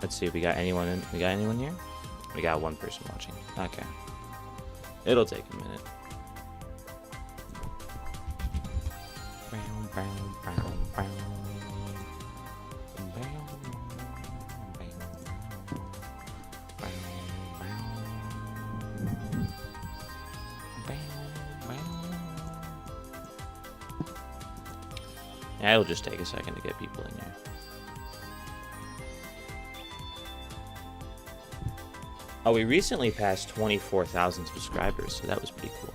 Let's see if we got anyone in. We got anyone here? We got one person watching. Okay. It'll take a minute. Yeah, it'll just take a second to get people in here. Oh, we recently passed 24,000 subscribers, so that was pretty cool.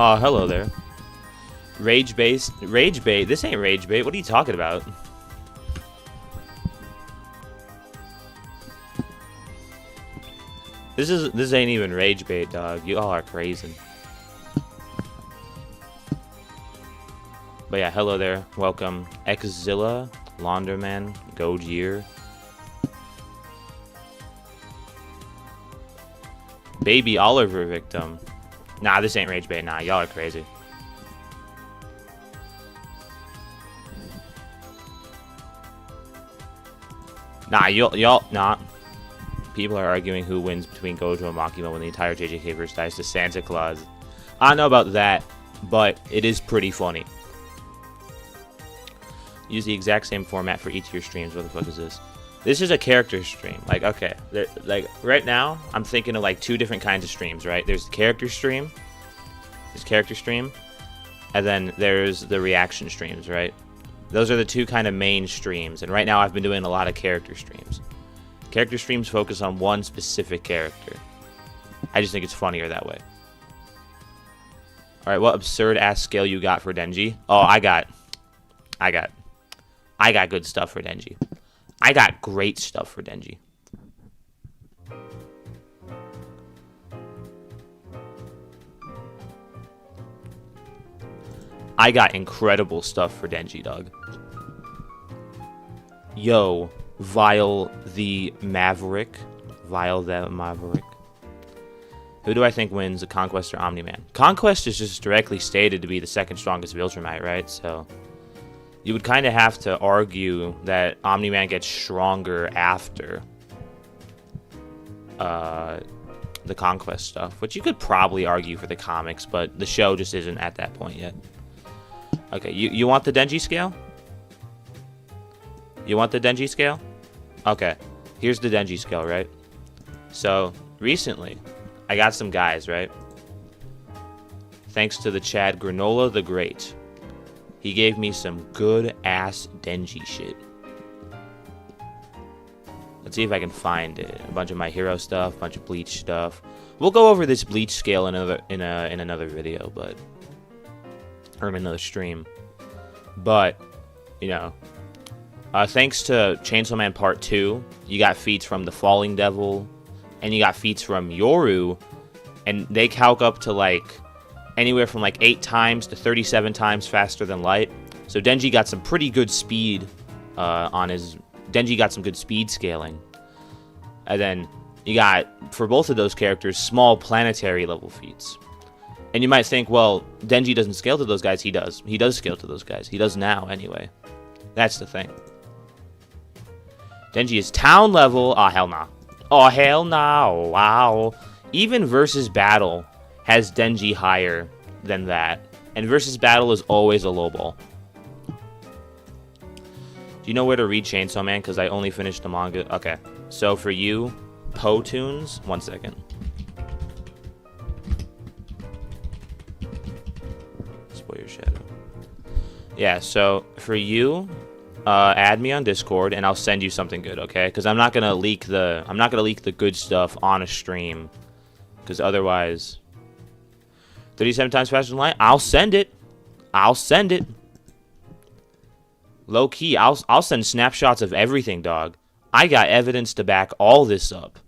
Oh, hello there. Rage bait. This ain't rage bait. What are you talking about? This ain't even rage bait, dog. You all are crazy. But yeah, hello there. Welcome, Xzilla, Launderman, Gojir, Baby Oliver victim. Nah, this ain't rage bait. Nah, y'all are crazy. Nah, y'all, nah. People are arguing who wins between Gojo and Makima when the entire JJK verse dies to Santa Claus. I don't know about that, but it is pretty funny. Use the exact same format for each of your streams. What the fuck is this? This is a character stream. Like, okay, like right now, I'm thinking of like two different kinds of streams, right? There's the character stream. And then there's the reaction streams, right? Those are the two kind of main streams, and right now I've been doing a lot of character streams. Character streams focus on one specific character. I just think it's funnier that way. Alright, what absurd ass skill you got for Denji? Oh, I got good stuff for Denji. I got great stuff for Denji. I got incredible stuff for Denji, dog. Yo, Vile the Maverick. Who do I think wins, the Conquest or Omni-Man? Conquest is just directly stated to be the second strongest Viltrumite, right? So you would kind of have to argue that Omni-Man gets stronger after the Conquest stuff, which you could probably argue for the comics, but the show just isn't at that point yet. Okay, you want the Denji scale? You want the Denji scale? Okay, here's the Denji scale, right? So, recently, I got some guys, right? Thanks to the Chad Granola the Great. He gave me some good-ass Denji shit. Let's see if I can find it. A bunch of My Hero stuff, a bunch of Bleach stuff. We'll go over this Bleach scale in another video, but... or in another stream. But, you know... thanks to Chainsaw Man Part 2, you got feats from the Falling Devil, and you got feats from Yoru, and they calc up to, like, anywhere from, like, 8 times to 37 times faster than light. So Denji got some pretty good speed on his... Denji got some good speed scaling. And then you got, for both of those characters, small planetary level feats. And you might think, well, Denji doesn't scale to those guys. He does. He does scale to those guys. He does now, anyway. That's the thing. Denji is town level. Oh, hell nah. Oh, hell no. Wow. Even versus battle has Denji higher than that. And versus battle is always a low ball. Do you know where to read Chainsaw Man? Because I only finished the manga. Okay. So for you, Poe Tunes. 1 second. Spoil your shadow. Yeah, so for you, add me on Discord, and I'll send you something good, okay? Because I'm not gonna leak the good stuff on a stream, because otherwise, 37 times faster than light. I'll send it. I'll send it. Low key, I'll send snapshots of everything, dog. I got evidence to back all this up.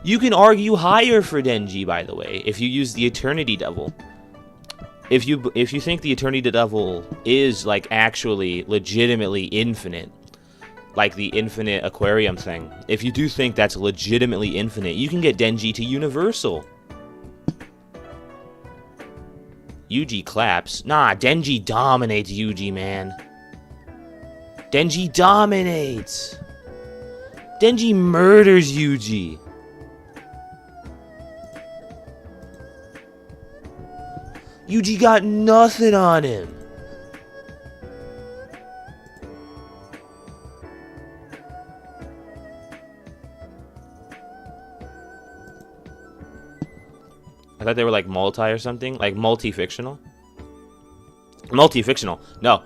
You can argue higher for Denji, by the way, if you use the Eternity Devil. If you think the Eternity Devil is, like, actually legitimately infinite, like the infinite aquarium thing, if you do think that's legitimately infinite, you can get Denji to Universal. Yuji claps. Nah, Denji dominates Yuji, man. Denji dominates. Denji murders Yuji. Yuji got nothing on him. I thought they were like multi or something, like multi-fictional. Multi-fictional, no,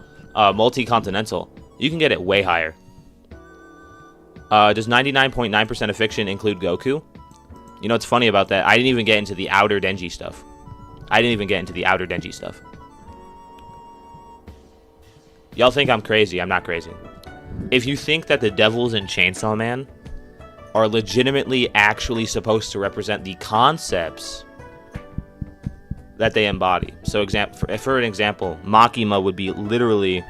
multi-continental. You can get it way higher. Does 99.9% of fiction include Goku? You know what's funny about that? I didn't even get into the outer Denji stuff. Y'all think I'm crazy. I'm not crazy. If you think that the devils in Chainsaw Man are legitimately actually supposed to represent the concepts that they embody. So for an example, Makima would be literally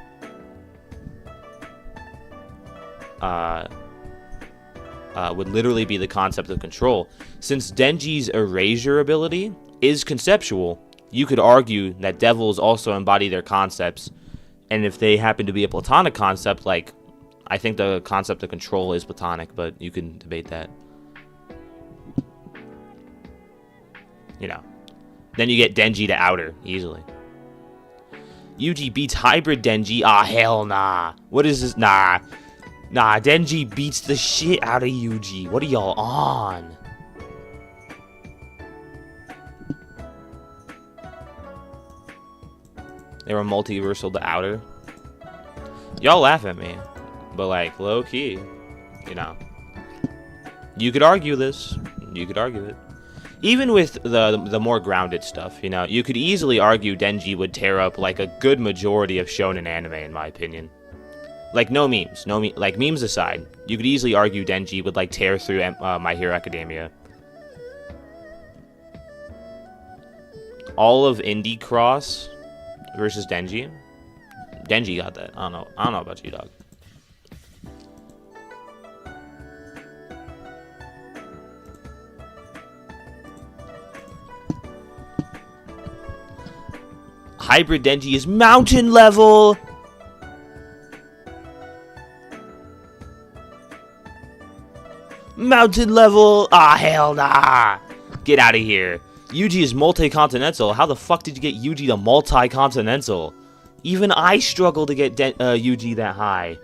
be the concept of control. Since Denji's erasure ability is conceptual, you could argue that devils also embody their concepts, and if they happen to be a platonic concept, like, I think the concept of control is platonic, but you can debate that. You know. Then you get Denji to outer, easily. Yuji beats hybrid Denji. Ah, hell nah. What is this? Nah. Nah, Denji beats the shit out of Yuji. What are y'all on? They were multiversal to outer. Y'all laugh at me. But, like, low-key, you know. You could argue this. You could argue it. Even with the more grounded stuff, you know, you could easily argue Denji would tear up, like, a good majority of shonen anime, in my opinion. Like, no memes. Like, memes aside, you could easily argue Denji would, like, tear through My Hero Academia. All of Indie Cross versus Denji. Denji got that. I don't know about you, dog. Hybrid Denji is mountain level. Mountain level. Ah, hell nah. Get out of here. Yuji is multi-continental. How the fuck did you get Yuji to multi-continental? Even I struggle to get Yuji that high.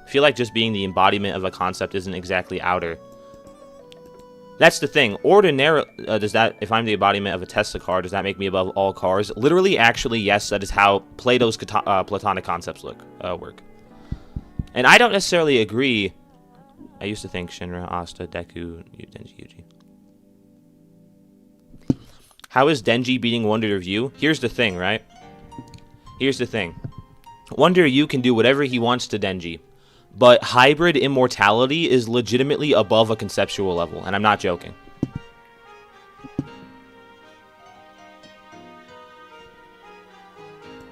I feel like just being the embodiment of a concept isn't exactly outer. That's the thing. Ordinarily, does that, if I'm the embodiment of a Tesla car, does that make me above all cars? Literally, actually, yes, that is how Plato's platonic concepts work. And I don't necessarily agree. I used to think Shinra, Asta, Deku, Denji, Yuji. How is Denji beating Wonder Review? Here's the thing, right? Here's the thing. Wonder Review can do whatever he wants to Denji. But hybrid immortality is legitimately above a conceptual level, and I'm not joking.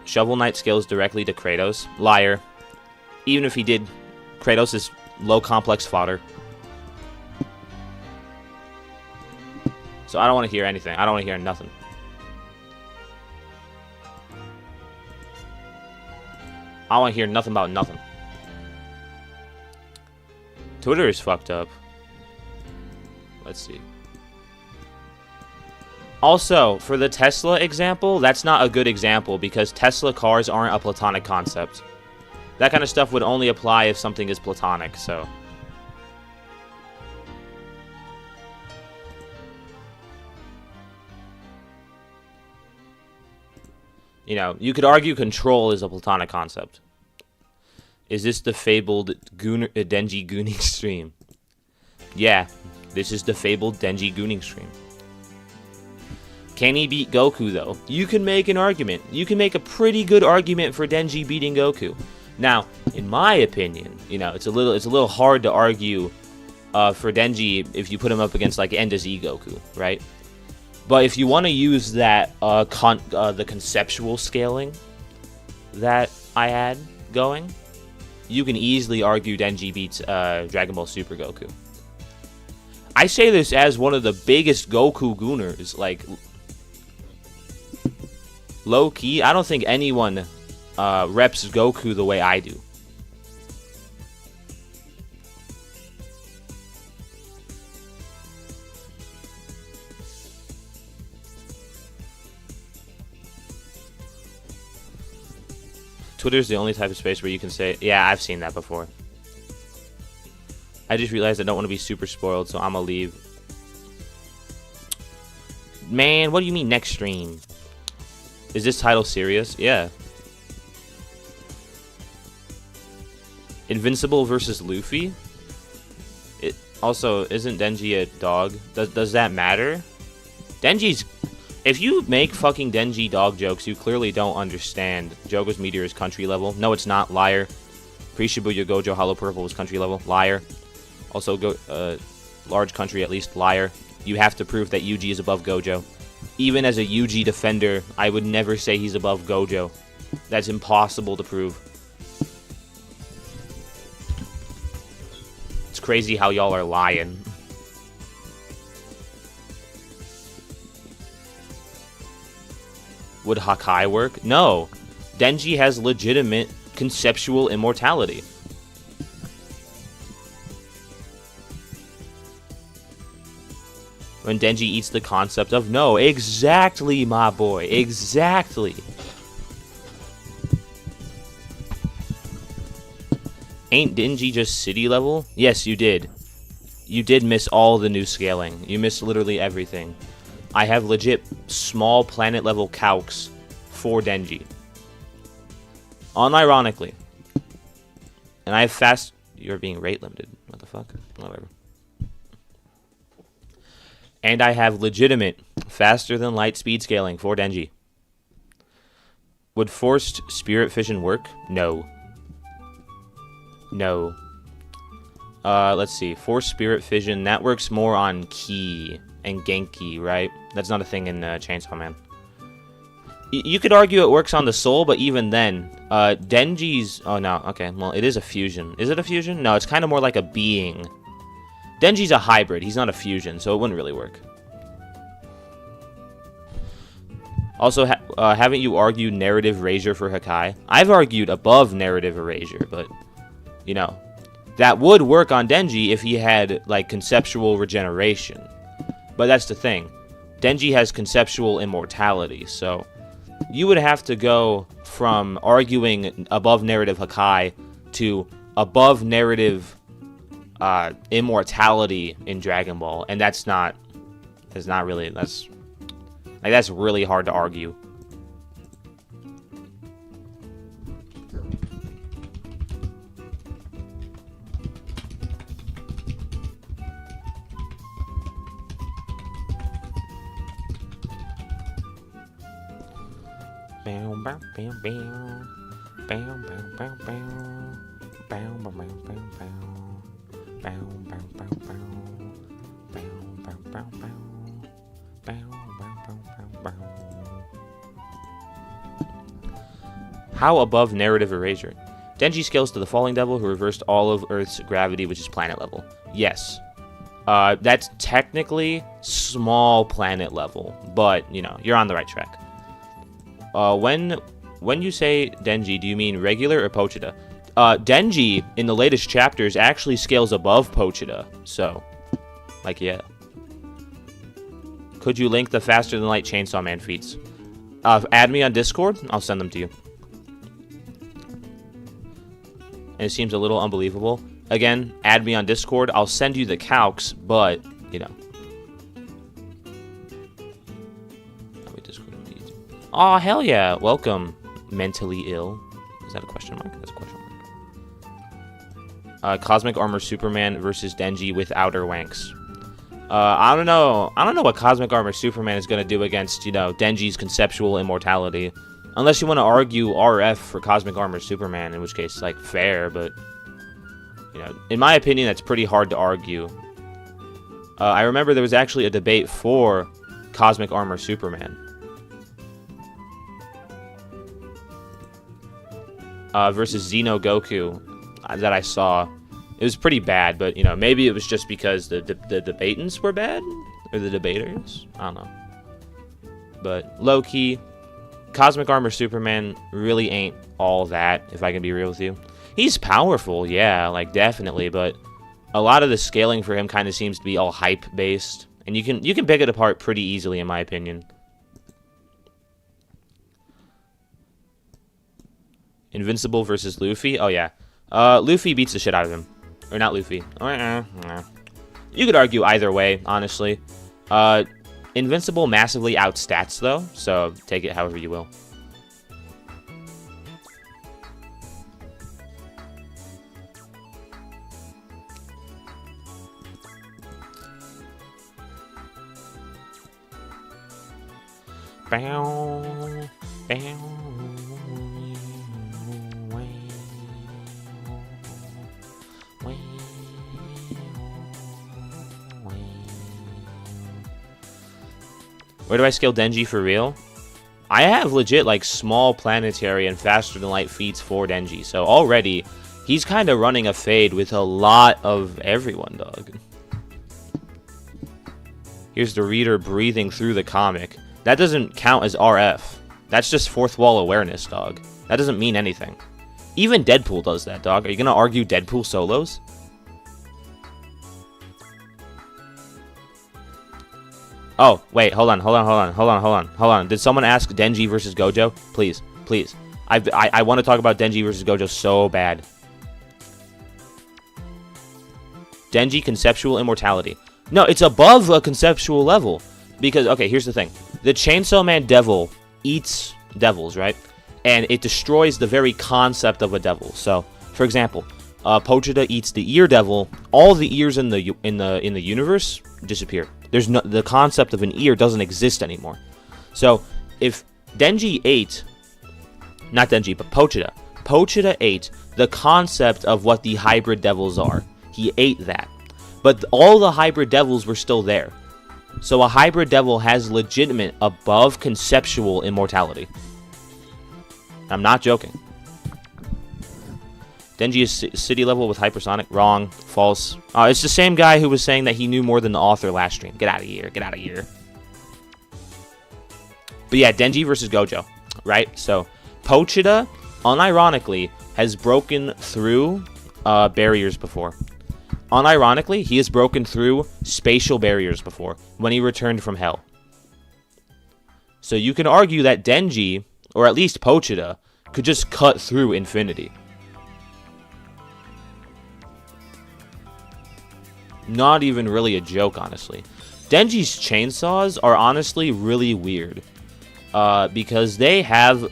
Shovel Knight scales directly to Kratos. Liar. Even if he did, Kratos is low complex fodder. So I don't want to hear anything. I don't want to hear nothing. I don't want to hear nothing about nothing. Twitter is fucked up. Let's see. Also, for the Tesla example, that's not a good example because Tesla cars aren't a platonic concept. That kind of stuff would only apply if something is platonic, so. You know, you could argue control is a platonic concept. Is this the fabled Denji gooning stream? Yeah, this is the fabled Denji gooning stream. Can he beat Goku, though? You can make an argument. You can make a pretty good argument for Denji beating Goku. Now, in my opinion, you know, it's a little hard to argue for Denji if you put him up against like End of Z Goku, right? But if you want to use that the conceptual scaling that I had going, you can easily argue Denji beats Dragon Ball Super Goku. I say this as one of the biggest Goku gooners, like low key. I don't think anyone reps Goku the way I do. Twitter's the only type of space where you can say, yeah, I've seen that before. I just realized I don't want to be super spoiled, so I'm gonna leave. Man, what do you mean next stream? Is this title serious? Yeah. Invincible versus Luffy? It also, isn't Denji a dog? Does that matter? Denji's... If you make fucking Denji dog jokes, you clearly don't understand Jogo's Meteor is country level. No, it's not. Liar. Pre-Shibuya Gojo Hollow Purple was country level. Liar. Also, large country at least. Liar. You have to prove that Yuji is above Gojo. Even as a Yuji defender, I would never say he's above Gojo. That's impossible to prove. It's crazy how y'all are lying. Would Hakai work? No. Denji has legitimate conceptual immortality. When Denji eats the concept of... No, exactly, my boy. Exactly. Ain't Denji just city level? Yes, you did. You did miss all the new scaling. You missed literally everything. I have legit small planet level calcs for Denji. Unironically. And I have fast... You're being rate limited. What the fuck? Whatever. And I have legitimate faster than light speed scaling for Denji. Would forced spirit fission work? No. No. Let's see. Forced spirit fission, that works more on Ki and Genki, right? That's not a thing in Chainsaw Man. You could argue it works on the soul, but even then, Denji's... Oh, no. Okay, well, it is a fusion. Is it a fusion? No, it's kind of more like a being. Denji's a hybrid. He's not a fusion, so it wouldn't really work. Also, haven't you argued narrative erasure for Hakai? I've argued above narrative erasure, but, you know, that would work on Denji if he had, like, conceptual regeneration. But that's the thing. Denji has conceptual immortality, so you would have to go from arguing above narrative Hakai to above narrative immortality in Dragon Ball, and that's really hard to argue. How above narrative erasure? Denji scales to the falling devil who reversed all of Earth's gravity, which is planet level. Yes. That's technically small planet level, but, you know, you're on the right track. When you say Denji, do you mean regular or Pochita? Denji, in the latest chapters, actually scales above Pochita, so, like, yeah. Could you link the faster than light Chainsaw Man feats? Add me on Discord, I'll send them to you. And it seems a little unbelievable. Again, add me on Discord, I'll send you the calcs, but, you know. Aw, hell yeah. Welcome, mentally ill. Is that a question mark? That's a question mark. Cosmic Armor Superman versus Denji with outer wanks. I don't know. I don't know what Cosmic Armor Superman is going to do against, you know, Denji's conceptual immortality. Unless you want to argue RF for Cosmic Armor Superman, in which case, like, fair, but, you know, in my opinion, that's pretty hard to argue. I remember there was actually a debate for Cosmic Armor Superman. Versus Xeno Goku that I saw. It was pretty bad, but, you know, maybe it was just because the debatants were bad? Or the debaters? I don't know. But, low-key, Cosmic Armor Superman really ain't all that, if I can be real with you. He's powerful, yeah, like, definitely, but a lot of the scaling for him kind of seems to be all hype-based. And you can pick it apart pretty easily, in my opinion. Invincible versus Luffy? Oh, yeah. Luffy beats the shit out of him. Or not Luffy. You could argue either way, honestly. Invincible massively outstats, though, so take it however you will. Bow, bow. Where do I scale Denji for real? I have legit, like, small planetary and faster than light feats for Denji. So already, he's kind of running a fade with a lot of everyone, dog. Here's the reader breathing through the comic. That doesn't count as RF. That's just fourth wall awareness, dog. That doesn't mean anything. Even Deadpool does that, dog. Are you gonna argue Deadpool solos? Oh, wait, hold on. Did someone ask Denji versus Gojo? Please, please. I want to talk about Denji versus Gojo so bad. Denji conceptual immortality. No, it's above a conceptual level. Because, okay, here's the thing. The Chainsaw Man devil eats devils, right? And it destroys the very concept of a devil. So, for example, Pochita eats the ear devil. All the ears in the universe disappear. There's no, the concept of an ear doesn't exist anymore. So, if Denji ate, not Denji, but Pochita ate the concept of what the hybrid devils are. He ate that. But all the hybrid devils were still there. So a hybrid devil has legitimate above conceptual immortality. I'm not joking. Denji is city level with hypersonic. Wrong. False. It's the same guy who was saying that he knew more than the author last stream. Get out of here. Get out of here. But yeah, Denji versus Gojo. Right? So, Pochita, unironically, has broken through barriers before. Unironically, he has broken through spatial barriers before when he returned from Hell. So you can argue that Denji, or at least Pochita, could just cut through infinity. Not even really a joke, honestly. Denji's chainsaws are honestly really weird. Because they have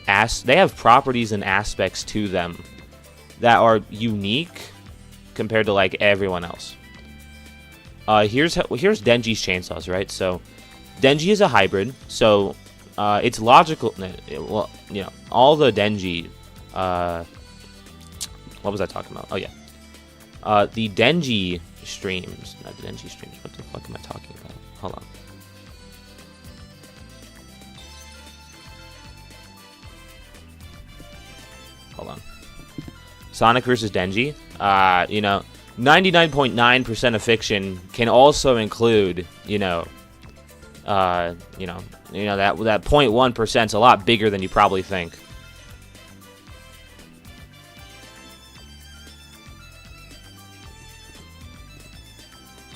properties and aspects to them that are unique compared to like everyone else. Here's Denji's chainsaws, right? So Denji is a hybrid, so it's logical. Well, you know, all the Denji. What was I talking about? Oh yeah, the Denji streams, not the Denji streams. What the fuck am I talking about? Hold on. Hold on. Sonic versus Denji. You know, 99.9% of fiction can also include, that 0.1% is a lot bigger than you probably think.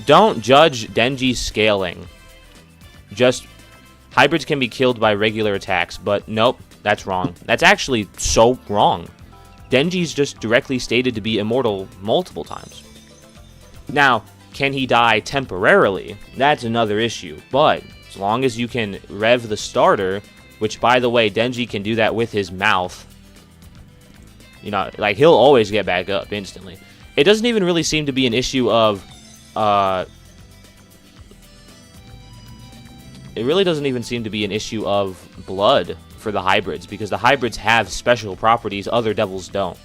Don't judge Denji's scaling. Just hybrids can be killed by regular attacks, but nope, that's wrong. That's actually so wrong. Denji's just directly stated to be immortal multiple times. Now, can he die temporarily? That's another issue, but as long as you can rev the starter which, by the way, Denji can do that with his mouth. You know, like, he'll always get back up instantly. It doesn't even really seem to be an issue of, it really doesn't even seem to be an issue of blood for the hybrids, because the hybrids have special properties other devils don't.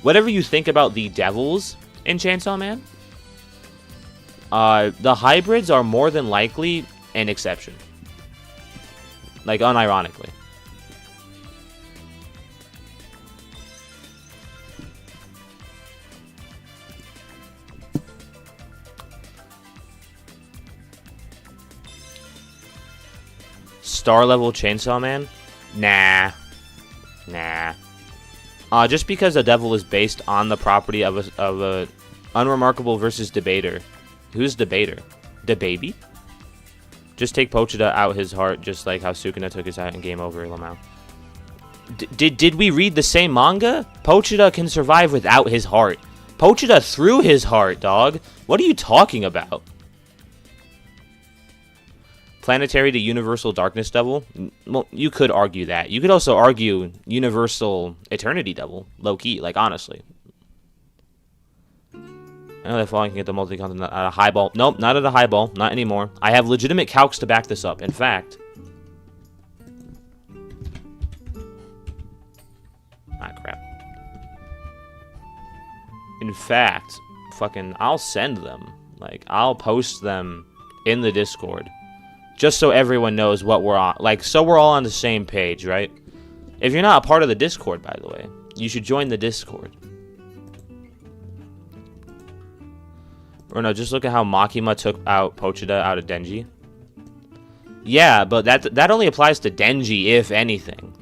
Whatever you think about the devils in Chainsaw Man, the hybrids are more than likely an exception. Like, unironically. Star level Chainsaw Man? Nah. Just because a devil is based on the property of a unremarkable versus debater. Who's debater? DeBaby? Just take Pochita out his heart, just like how Sukuna took his out in Game Over, Lamau. Did we read the same manga? Pochita can survive without his heart. Pochita threw his heart, dog. What are you talking about? Planetary to Universal Darkness Devil? Well, you could argue that. You could also argue Universal Eternity Devil, low-key, like, honestly. I know that falling can get the multi-content at a high ball. Nope, not at a high ball. Not anymore. I have legitimate calcs to back this up. In fact... Ah, crap. In fact, fucking, I'll send them. Like, I'll post them in the Discord. Just so everyone knows what we're on. Like, so we're all on the same page, right? If you're not a part of the Discord, by the way, you should join the Discord. Or no, just look at how Makima took out Pochita out of Denji. Yeah, but that only applies to Denji, if anything.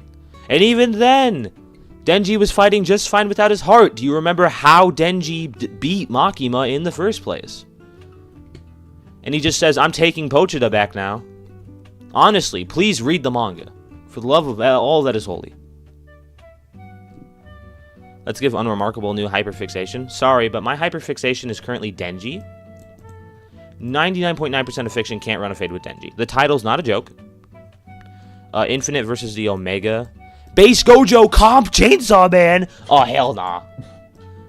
And even then, Denji was fighting just fine without his heart. Do you remember how Denji beat Makima in the first place? And he just says, I'm taking Pochita back now. Honestly, please read the manga. For the love of all that is holy. Let's give Unremarkable new hyperfixation. Sorry, but my hyperfixation is currently Denji. 99.9% of fiction can't run a fade with Denji. The title's not a joke. Infinite versus the Omega. Base Gojo comp Chainsaw Man! Oh, hell nah.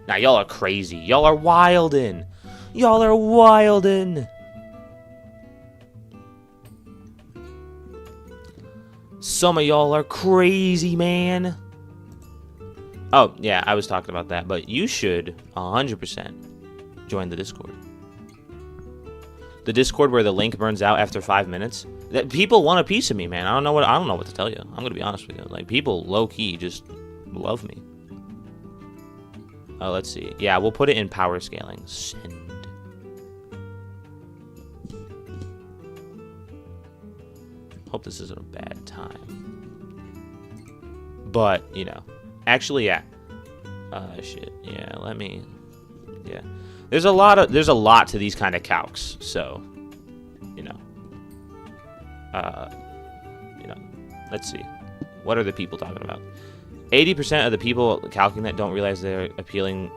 Nah, y'all are crazy. Y'all are wildin'. Y'all are wildin'. Some of y'all are crazy, man. Oh, yeah, I was talking about that. But you should 100% join the Discord. The Discord where the link burns out after 5 minutes. That people want a piece of me, man. I don't know what to tell you. I'm gonna be honest with you. Like, people low-key just love me. Oh, let's see. Yeah, we'll put it in power scaling. Send. Hope this isn't a bad time. But, you know. Actually, yeah. Shit. Yeah, let me... Yeah. There's a lot to these kind of calcs, so... You know. Let's see. What are the people talking about? 80% of the people calculating that don't realize they're appealing...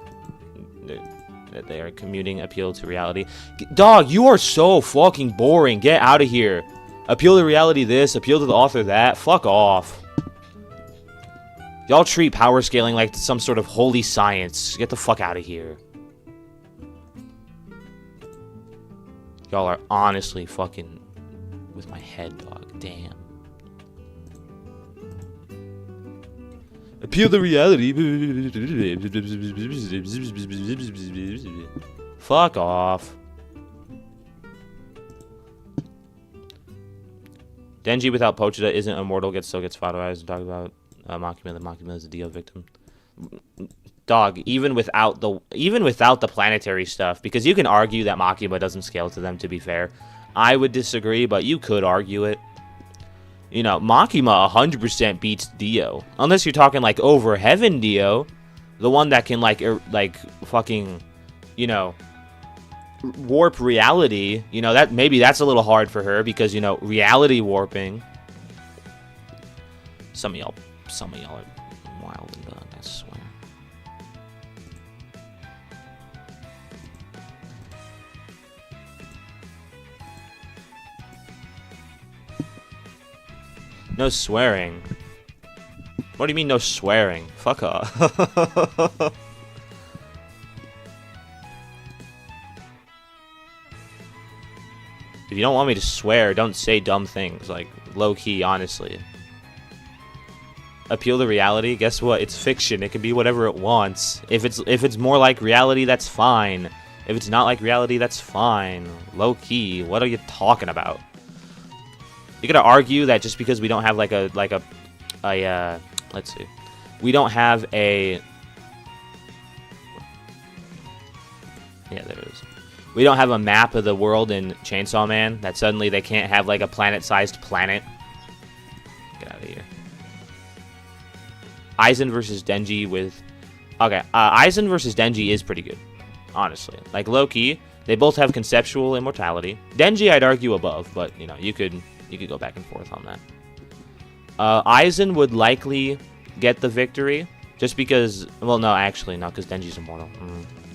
That they are commuting appeal to reality. Dog, you are so fucking boring. Get out of here. Appeal to reality this, appeal to the author that. Fuck off. Y'all treat power scaling like some sort of holy science. Get the fuck out of here. Y'all are honestly fucking with my head, dog. Damn. Appeal to reality. Fuck off. Denji without Pochita isn't immortal, still gets photoized and talked about Makima. The Makima is a Dio victim. Dog, even without the planetary stuff, because you can argue that Makima doesn't scale to them, to be fair. I would disagree, but you could argue it. You know, Makima 100% beats Dio. Unless you're talking like over heaven Dio, the one that can like fucking, you know, warp reality. You know, that maybe that's a little hard for her because, you know, reality warping. Some of y'all are wild and done, I swear. No swearing. What do you mean no swearing? Fuck off. If you don't want me to swear, don't say dumb things. Like, low-key, honestly. Appeal to reality? Guess what? It's fiction. It can be whatever it wants. If it's more like reality, that's fine. If it's not like reality, that's fine. Low-key. What are you talking about? You gotta argue that just because we don't have like a let's see. We don't have a... Yeah, there it is. We don't have a map of the world in Chainsaw Man, that suddenly they can't have like a planet-sized planet. Get out of here. Aizen versus Denji with... Okay, Aizen versus Denji is pretty good, honestly. Like, low-key, they both have conceptual immortality. Denji, I'd argue above, but, you know, you could go back and forth on that. Aizen would likely get the victory, just because... Well, no, actually, no, because Denji's immortal.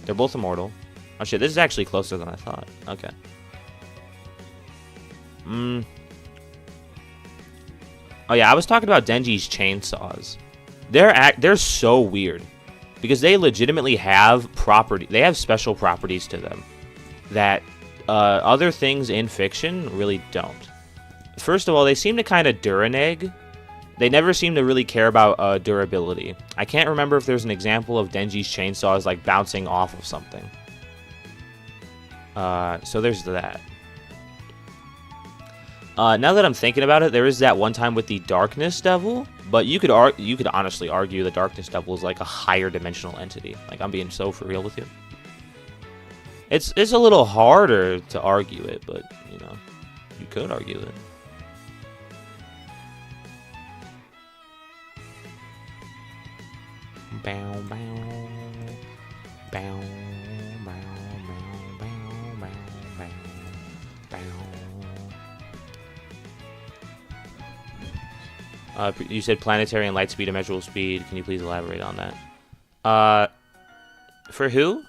They're both immortal. Oh, shit, this is actually closer than I thought. Okay. Oh, yeah, I was talking about Denji's chainsaws. They're so weird, because they legitimately have they have special properties to them that other things in fiction really don't. First of all, they seem to kind of Duraneg. They never seem to really care about durability. I can't remember if there's an example of Denji's chainsaws like bouncing off of something. So there's that. Now that I'm thinking about it, there is that one time with the Darkness Devil, but you could honestly argue the Darkness Devil is like a higher dimensional entity. Like, I'm being so for real with you. It's a little harder to argue it, but you know, you could argue it. Bow bow bow. You said planetary and light speed, immeasurable speed. Can you please elaborate on that? For who?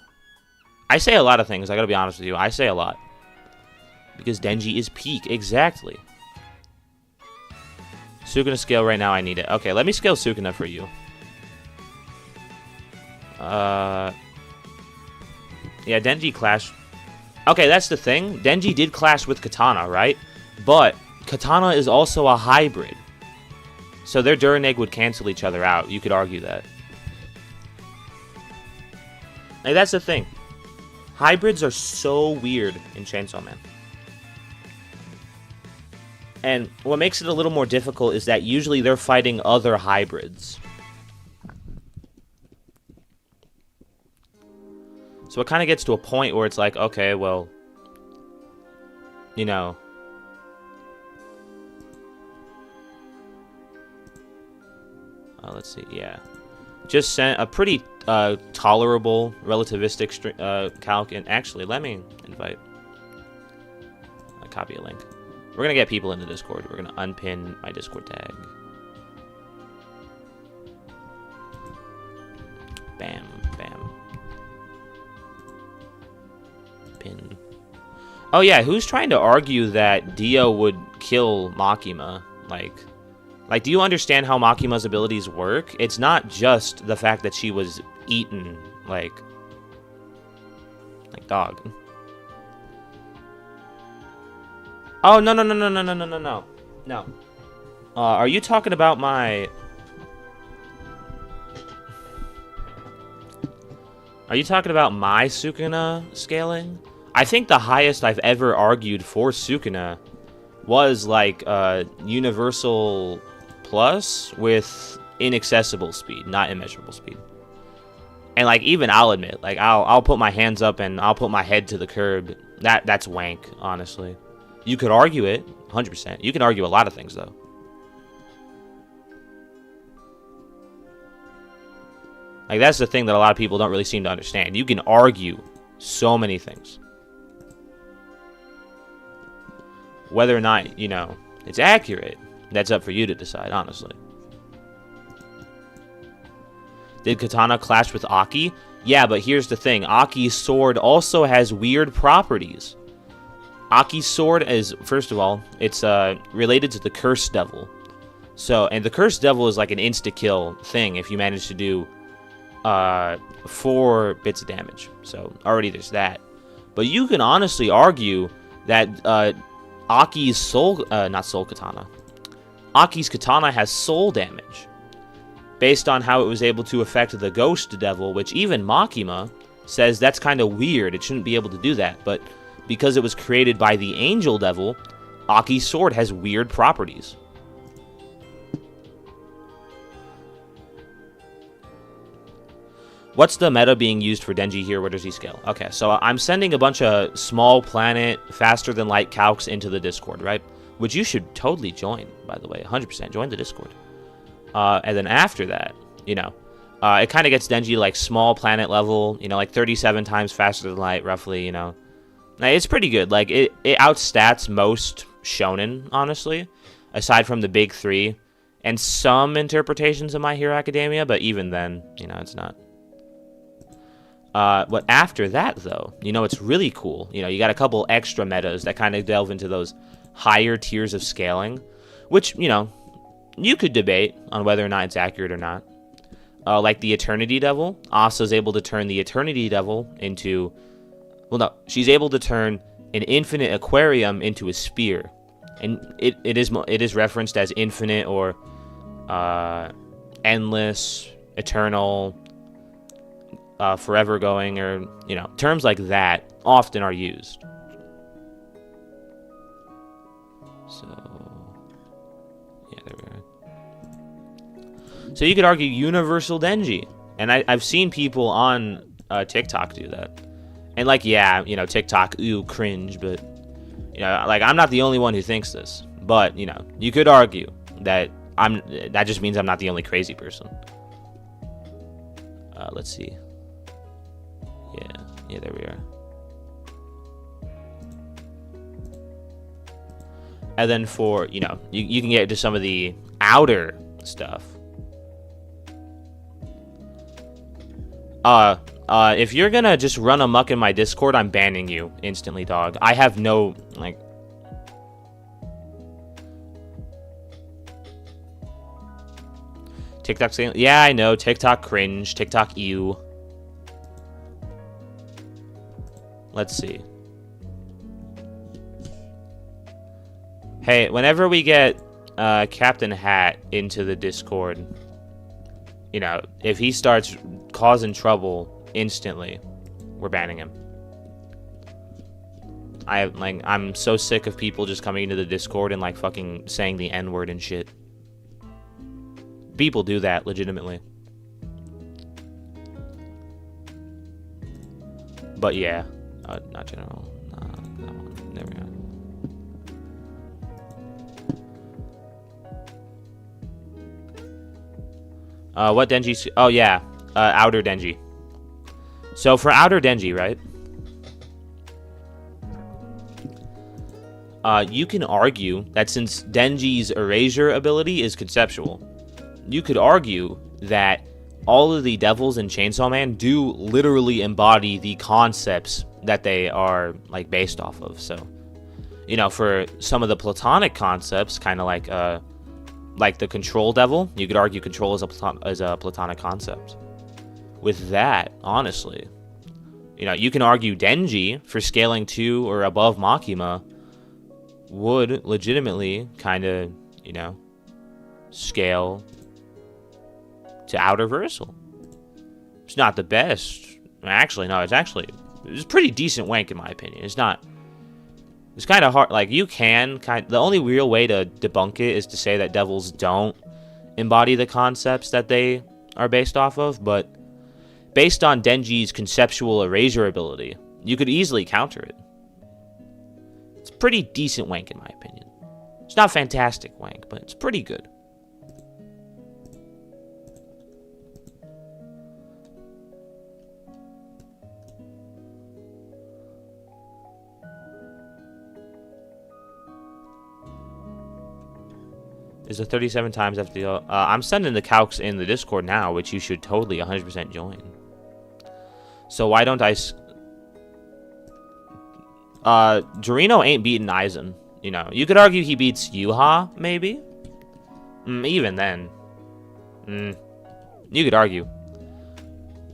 I say a lot of things. I gotta be honest with you. I say a lot. Because Denji is peak. Exactly. Sukuna scale right now. I need it. Okay, let me scale Sukuna for you. Yeah, Denji clashed. Okay, that's the thing. Denji did clash with Katana, right? But Katana is also a hybrid. So their Duraneg would cancel each other out. You could argue that. Like, that's the thing. Hybrids are so weird in Chainsaw Man. And what makes it a little more difficult is that usually they're fighting other hybrids. So it kind of gets to a point where it's like, okay, well, you know... let's see, yeah. Just sent a pretty tolerable relativistic calc. And actually, let me invite. Copy a link. We're going to get people into Discord. We're going to unpin my Discord tag. Bam, bam. Pin. Oh, yeah, who's trying to argue that Dio would kill Makima? Like, do you understand how Makima's abilities work? It's not just the fact that she was eaten, like dog. Oh, no. No. Are you talking about my... Are you talking about my Sukuna scaling? I think the highest I've ever argued for Sukuna was, like, Universal... Plus with inaccessible speed, not immeasurable speed. And like, even I'll admit, like, I'll put my hands up and I'll put my head to the curb. That's wank, honestly. You could argue it, 100%. You can argue a lot of things though. Like, that's the thing that a lot of people don't really seem to understand. You can argue so many things. Whether or not, you know, it's accurate. That's up for you to decide, honestly. Did Katana clash with Aki? Yeah, but here's the thing. Aki's sword also has weird properties. Aki's sword is, first of all, it's related to the Cursed Devil. So, and the Cursed Devil is like an insta-kill thing if you manage to do 4 bits of damage. So, already there's that. But you can honestly argue that Aki's Aki's katana has soul damage. Based on how it was able to affect the Ghost Devil, which even Makima says that's kind of weird. It shouldn't be able to do that. But because it was created by the Angel Devil, Aki's sword has weird properties. What's the meta being used for Denji here? Where does he scale? Okay, so I'm sending a bunch of small planet, faster than light calcs into the Discord, right? Which you should totally join, by the way. 100% join the Discord. And then after that, you know, it kind of gets Denji like small planet level, you know, like 37 times faster than light, roughly, you know. It's pretty good. Like, it outstats most shonen, honestly, aside from the big 3 and some interpretations of My Hero Academia, but even then, you know, it's not. But after that, though, you know, it's really cool. You know, you got a couple extra metas that kind of delve into those higher tiers of scaling, which, you know, you could debate on whether or not it's accurate or not. Like the Eternity Devil, Asa's able to turn the Eternity Devil into... Well, no, she's able to turn an infinite aquarium into a spear. And it is referenced as infinite or endless, eternal... forever going, or, you know, terms like that often are used. So, yeah, there we are. So you could argue Universal Denji, and I've seen people on TikTok do that. And, like, yeah, you know, TikTok, ooh, cringe, but, you know, like, I'm not the only one who thinks this. But, you know, you could argue that that just means I'm not the only crazy person. Let's see. Yeah, there we are. And then for, you know, you can get to some of the outer stuff. If you're gonna just run amok in my Discord, I'm banning you instantly, dog. I have no, like... TikTok saying, yeah, I know, TikTok cringe, TikTok ew. Let's see. Hey, whenever we get Captain Hat into the Discord, you know, if he starts causing trouble instantly, we're banning him. I'm so sick of people just coming into the Discord and like fucking saying the N-word and shit. People do that legitimately. But yeah. Not general. That one. There we go. What Denji? Oh yeah, Outer Denji. So for Outer Denji, right? You can argue that since Denji's erasure ability is conceptual, you could argue that all of the devils in Chainsaw Man do literally embody the concepts that they are like based off of. So, you know, for some of the platonic concepts, kind of like the Control Devil, you could argue Control is a platonic concept. With that, honestly, you know, you can argue Denji for scaling to or above Makima would legitimately kind of, you know, scale to Outer Versal. It's not the best. Actually, no, it's pretty decent wank in my opinion. It's not. It's kind of hard. Like, you can the only real way to debunk it is to say that devils don't embody the concepts that they are based off of. But based on Denji's conceptual erasure ability, you could easily counter it. It's pretty decent wank in my opinion. It's not fantastic wank, but it's pretty good. Is it 37 times after the... I'm sending the calcs in the Discord now, which you should totally 100% join. So why don't I... Dorino ain't beating Aizen. You know, you could argue he beats Yuha, maybe? Even then, you could argue.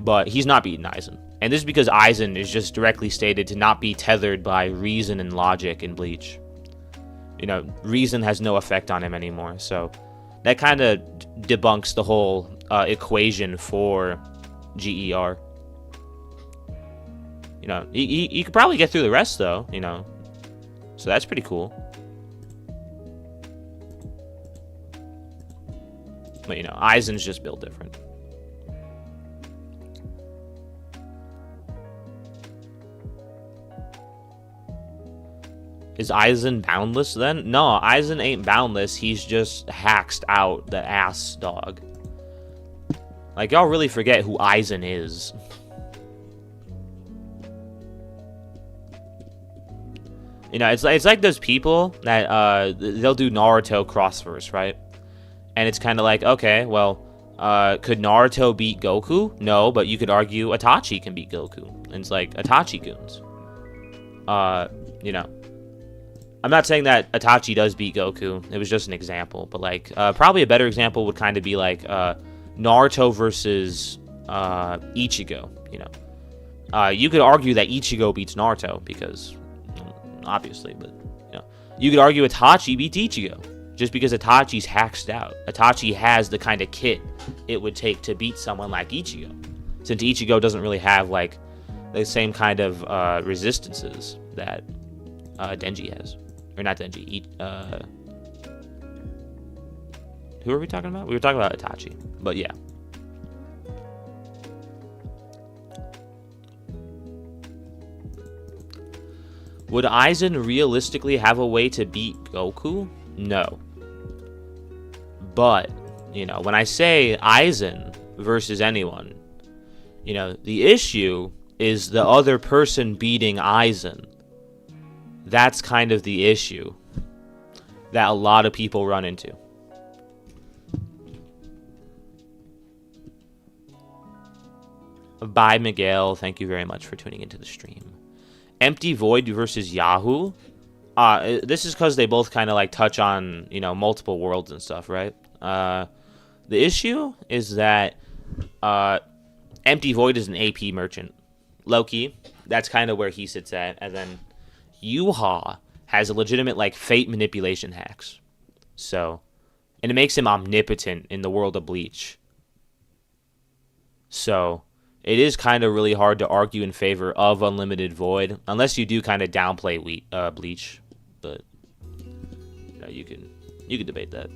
But he's not beating Aizen. And this is because Aizen is just directly stated to not be tethered by reason and logic in Bleach. You know, reason has no effect on him anymore. So that kind of debunks the whole equation for GER. You know, you could probably get through the rest, though, you know. So that's pretty cool. But, you know, Aizen's just built different. Is Aizen boundless then? No, Aizen ain't boundless. He's just haxed out the ass dog. Like, y'all really forget who Aizen is. You know, it's like those people that they'll do Naruto crossverse, right? And it's kind of like, okay, well, could Naruto beat Goku? No, but you could argue Itachi can beat Goku. And it's like Itachi goons. You know, I'm not saying that Itachi does beat Goku. It was just an example. But, like, probably a better example would kind of be, like, Naruto versus Ichigo, you know. You could argue that Ichigo beats Naruto because, obviously, but, you know. You could argue Itachi beats Ichigo just because Itachi's hacked out. Itachi has the kind of kit it would take to beat someone like Ichigo. Since Ichigo doesn't really have, like, the same kind of resistances that Denji has. Or not Denji. Who are we talking about? We were talking about Itachi. But yeah. Would Aizen realistically have a way to beat Goku? No. But, you know, when I say Aizen versus anyone, you know, the issue is the other person beating Aizen. That's kind of the issue that a lot of people run into. Bye, Miguel. Thank you very much for tuning into the stream. Empty Void versus Yahoo. This is because they both kind of like touch on, you know, multiple worlds and stuff, right? The issue is that Empty Void is an AP merchant. Low-key, that's kind of where he sits at. And then Yuha has a legitimate, like, fate manipulation hacks. So, and it makes him omnipotent in the world of Bleach. So, it is kind of really hard to argue in favor of Unlimited Void, unless you do kind of downplay Bleach. But, you know, you can debate that.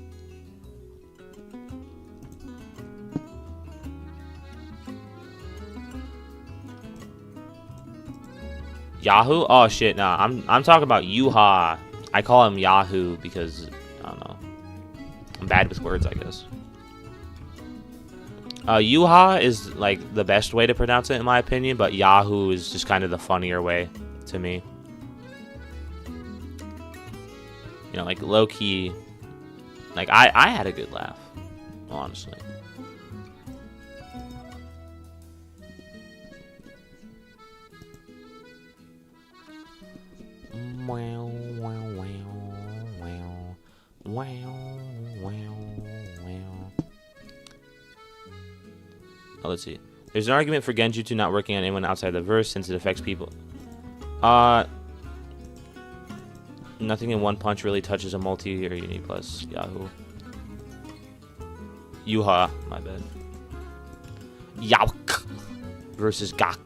Yahoo? Oh shit, nah. I'm talking about Yuha. I call him Yahoo because I don't know. I'm bad with words, I guess. Yuha is like the best way to pronounce it in my opinion, but Yahoo is just kind of the funnier way to me. You know, like low key. Like I had a good laugh, honestly. Wow, wow, wow, wow, wow, wow, wow. Oh, let's see. There's an argument for Genjutsu not working on anyone outside the verse since it affects people. Nothing in One Punch really touches a multi or uni plus Yahoo. Yuha, my bad. Yauk versus Gak.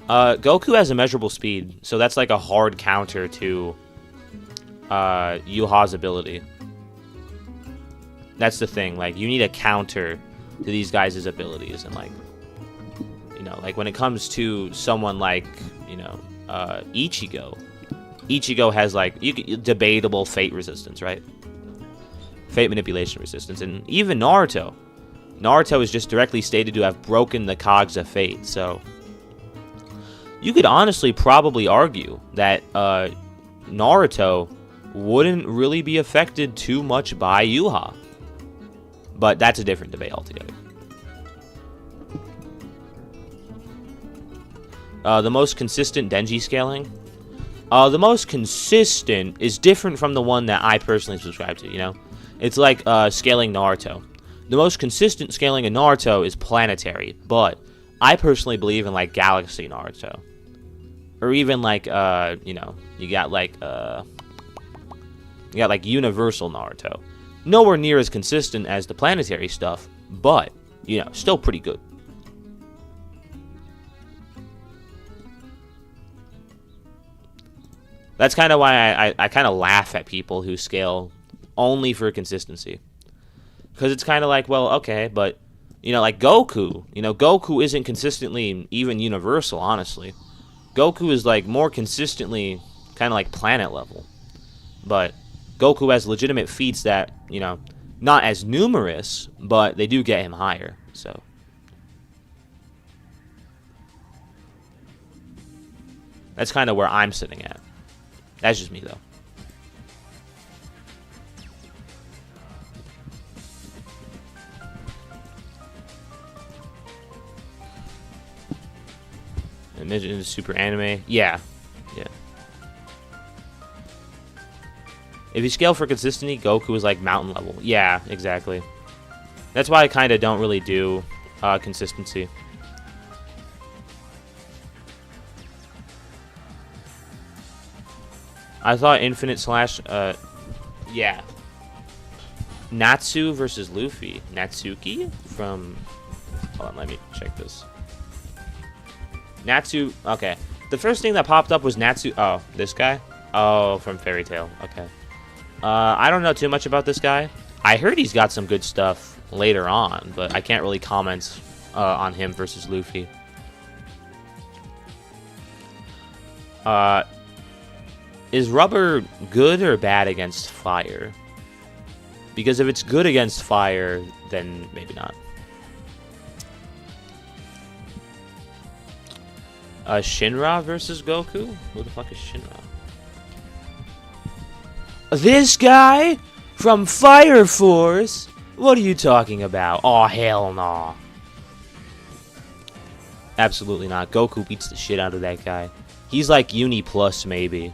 Goku has immeasurable speed, so that's like a hard counter to Yuha's ability. That's the thing, like, you need a counter to these guys' abilities, and like, you know, like when it comes to someone like, you know, Ichigo has like, debatable fate resistance, right? Fate manipulation resistance, and even Naruto is just directly stated to have broken the cogs of fate, so you could honestly probably argue that Naruto wouldn't really be affected too much by Yuha. But that's a different debate altogether. The most consistent Denji scaling? The most consistent is different from the one that I personally subscribe to, you know? It's like scaling Naruto. The most consistent scaling in Naruto is planetary, but I personally believe in like galaxy Naruto. Or even like you know, you got like universal Naruto. Nowhere near as consistent as the planetary stuff, but you know, still pretty good. That's kind of why I kind of laugh at people who scale only for consistency. Because it's kind of like, well, okay, but, you know, like Goku. You know, Goku isn't consistently even universal, honestly. Goku is, like, more consistently kind of like planet level. But Goku has legitimate feats that, you know, not as numerous, but they do get him higher, so. That's kind of where I'm sitting at. That's just me, though. Imagine super anime. Yeah. Yeah. If you scale for consistency, Goku is like mountain level. Yeah, exactly. That's why I kind of don't really do consistency. I thought Infinite Slash, yeah. Natsu versus Luffy. Natsuki from, hold on, let me check this. Natsu, okay. The first thing that popped up was Natsu, oh, this guy? Oh, from Fairy Tail, okay. I don't know too much about this guy. I heard he's got some good stuff later on, but I can't really comment on him versus Luffy. Is rubber good or bad against fire? Because if it's good against fire, then maybe not. Shinra versus Goku? Who the fuck is Shinra? This guy? From Fire Force? What are you talking about? Oh, hell no. Absolutely not. Goku beats the shit out of that guy. He's like Uni Plus, maybe.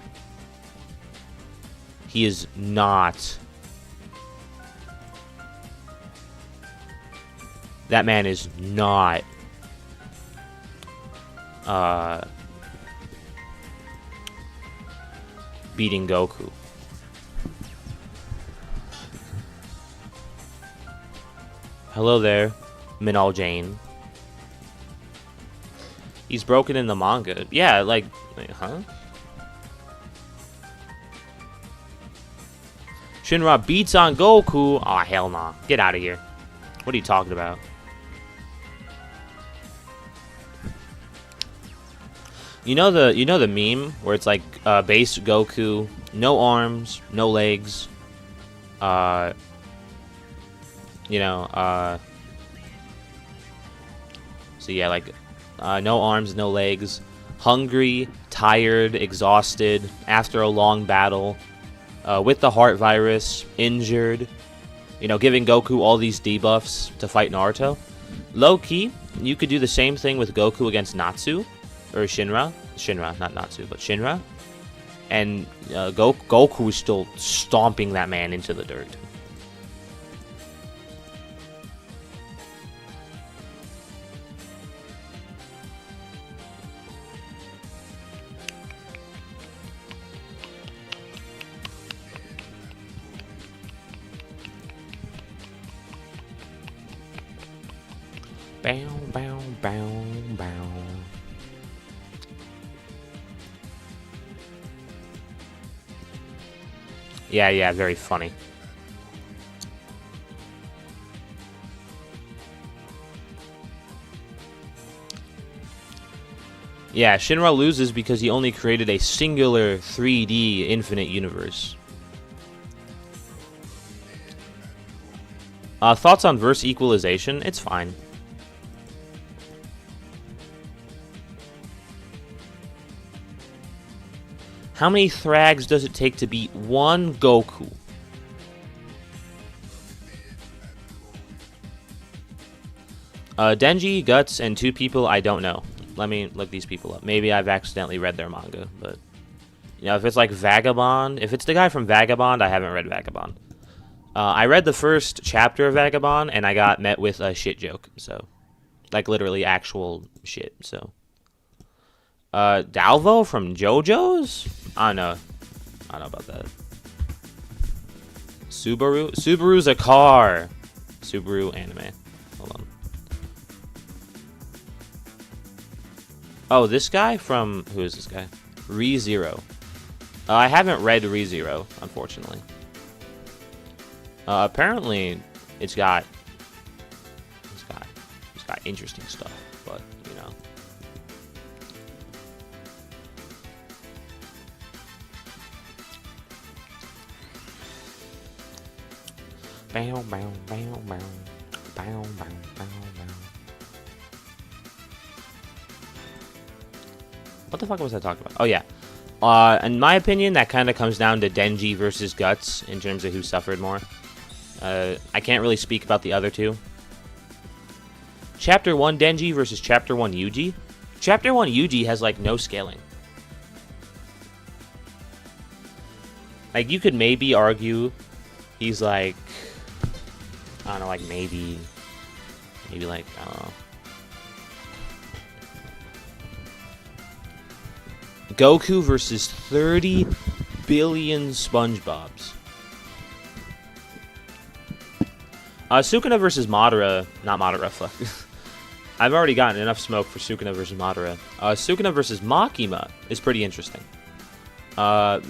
He is not. That man is not. Beating Goku. Hello there, Minal Jane. He's broken in the manga. Yeah, like, huh? Shinra beats on Goku. Aw, oh, hell nah. Get out of here. What are you talking about? You know the meme where it's like base Goku, no arms, no legs. So yeah, like no arms, no legs, hungry, tired, exhausted after a long battle. With the heart virus, injured, you know, giving Goku all these debuffs to fight Naruto. Low-key, you could do the same thing with Goku against Natsu, or Shinra. Shinra, not Natsu, but Shinra. And Goku is still stomping that man into the dirt. Bow, bow, bow, bow. Yeah, very funny. Yeah, Shinra loses because he only created a singular 3D infinite universe. Thoughts on verse equalization? It's fine. How many thrags does it take to beat one Goku? Denji, Guts, and 2 people I don't know. Let me look these people up. Maybe I've accidentally read their manga, but... You know, if it's like Vagabond... If it's the guy from Vagabond, I haven't read Vagabond. I read the first chapter of Vagabond, and I got met with a shit joke. So, like, literally actual shit. So, Dalvo from JoJo's? I don't know about that. Subaru's a car. Subaru anime. Hold on. Oh, this guy from... Who is this guy? ReZero. I haven't read ReZero, unfortunately. Apparently, it's got interesting stuff, but you know. Bow, bow, bow, bow, bow, bow, bow, bow. What the fuck was I talking about? Oh yeah. In my opinion, that kind of comes down to Denji versus Guts in terms of who suffered more. I can't really speak about the other two. Chapter 1 Denji versus Chapter 1 Yuji. Chapter 1 Yuji has, like, no scaling. Like, you could maybe argue he's, like... I don't know, like, maybe, like, I don't know. Goku versus 30 billion SpongeBobs. Sukuna versus Madara. Not Madara, fuck. I've already gotten enough smoke for Sukuna versus Madara. Sukuna versus Makima is pretty interesting. But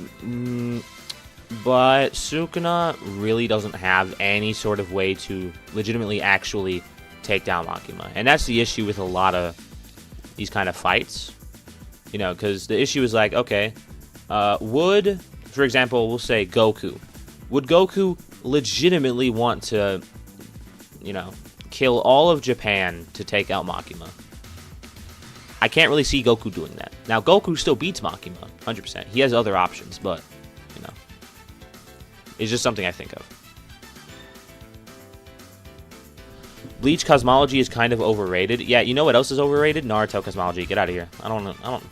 Sukuna really doesn't have any sort of way to legitimately actually take down Makima. And that's the issue with a lot of these kind of fights. You know, because the issue is like, okay, would, for example, we'll say Goku. Would Goku legitimately want to, you know, kill all of Japan to take out Makima? I can't really see Goku doing that. Now, Goku still beats Makima, 100%. He has other options, but, you know, it's just something I think of. Bleach cosmology is kind of overrated. Yeah, you know what else is overrated? Naruto cosmology. Get out of here. I don't...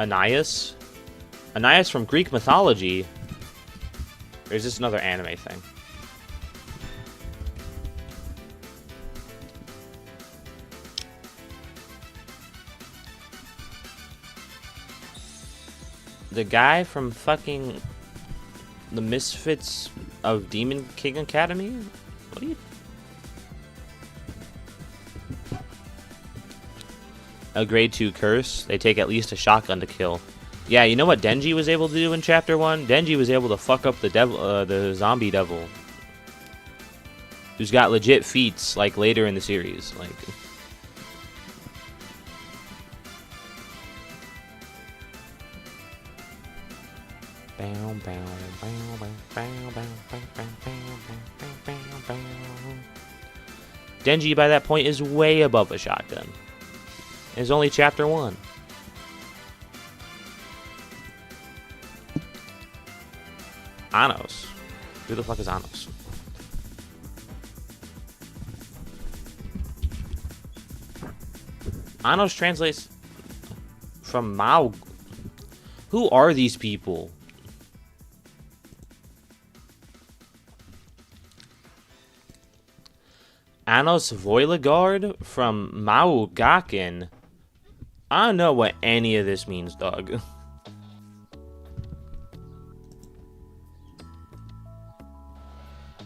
Anais? Anais from Greek mythology? Or is this another anime thing? The guy from fucking... The Misfits of Demon King Academy? What are you... A grade 2 curse. They take at least a shotgun to kill. Yeah, you know what Denji was able to do in Chapter 1? Denji was able to fuck up the devil, the zombie devil. Who's got legit feats, like, later in the series. Like... Denji, by that point, is way above a shotgun. It's only Chapter 1. Anos. Who the fuck is Anos? Anos translates from Mao. Who are these people? Anos Voilegard from Maugaken. I don't know what any of this means, dog.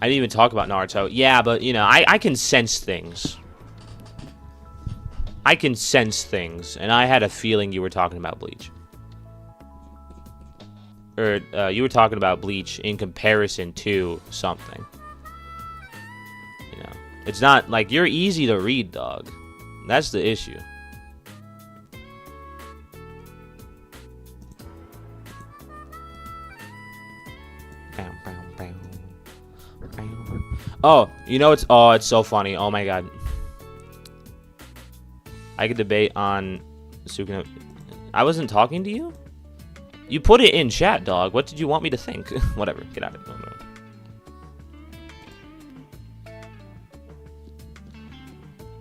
I didn't even talk about Naruto. Yeah, but, you know, I can sense things. I can sense things, and I had a feeling you were talking about Bleach. Or, you were talking about Bleach in comparison to something. You know, it's not, like, you're easy to read, dog. That's the issue. Oh, you know it's so funny. Oh my god. I could debate on Sukuna. I wasn't talking to you? You put it in chat, dog. What did you want me to think? Whatever. Get out of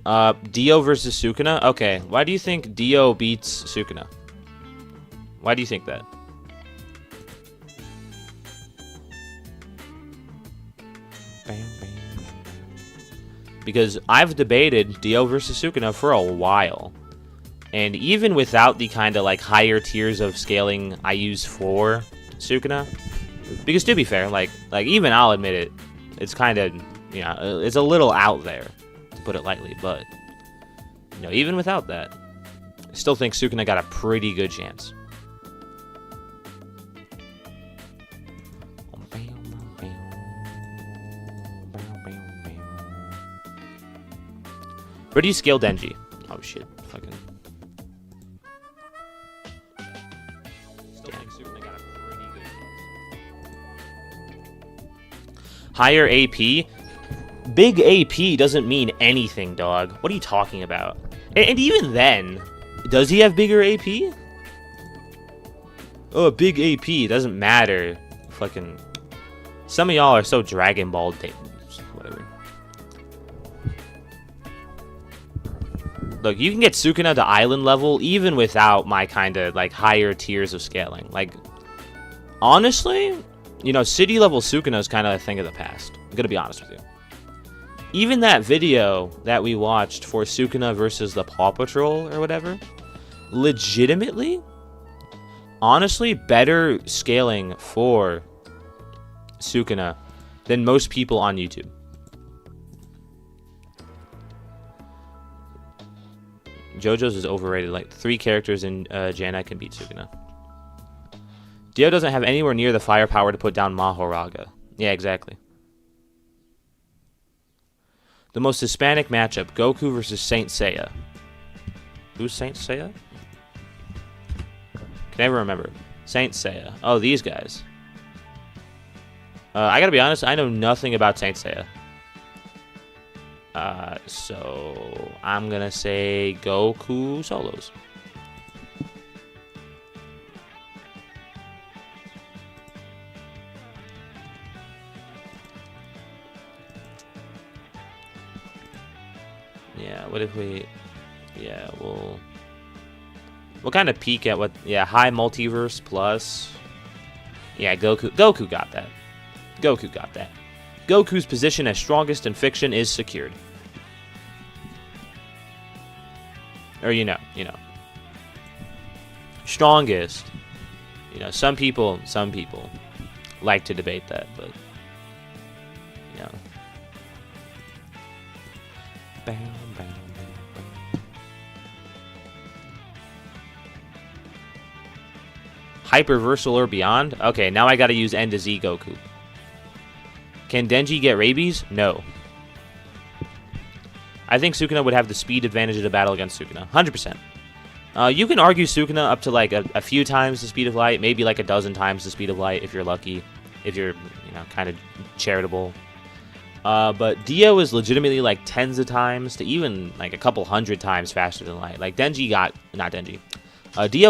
it. Dio versus Sukuna? Okay. Why do you think Dio beats Sukuna? Why do you think that? Because I've debated Dio versus Sukuna for a while. And even without the kind of like higher tiers of scaling I use for Sukuna, because to be fair, like even I'll admit it, it's kind of, you know, it's a little out there, to put it lightly, but, you know, even without that, I still think Sukuna got a pretty good chance. Where do you scale Denji? Oh shit, fucking. Higher AP? Big AP doesn't mean anything, dog. What are you talking about? And even then, does he have bigger AP? Oh, big AP. Doesn't matter. Fucking. Some of y'all are so Dragon Ball. Whatever. Look, you can get Sukuna to island level even without my kind of like higher tiers of scaling. Like, honestly, you know, city level Sukuna is kind of a thing of the past. I'm gonna be honest with you. Even that video that we watched for Sukuna versus the Paw Patrol or whatever, legitimately, honestly, better scaling for Sukuna than most people on YouTube. JoJo's is overrated. Like 3 characters in Janet can beat Sukuna. Dio doesn't have anywhere near the firepower to put down Mahoraga. Yeah, exactly. The most Hispanic matchup, Goku versus Saint Seiya. Who's Saint Seiya? Can never remember. Saint Seiya. Oh, these guys. I gotta be honest, I know nothing about Saint Seiya. So I'm gonna say Goku solos. Yeah, what if we... Yeah, we'll kind of peek at what... Yeah, high multiverse plus... Yeah, Goku got that. Goku got that. Goku's position as strongest in fiction is secured. Or, you know. Strongest. You know, some people like to debate that, but... You know... Hyperversal or beyond? Okay, now I gotta use N to Z Goku. Can Denji get rabies? No. I think Sukuna would have the speed advantage in a battle against Sukuna. 100%. You can argue Sukuna up to like a few times the speed of light, maybe like a dozen times the speed of light if you're lucky, if you're, you know, kind of charitable. But Dio is legitimately like tens of times to even like a couple hundred times faster than light. Like Dio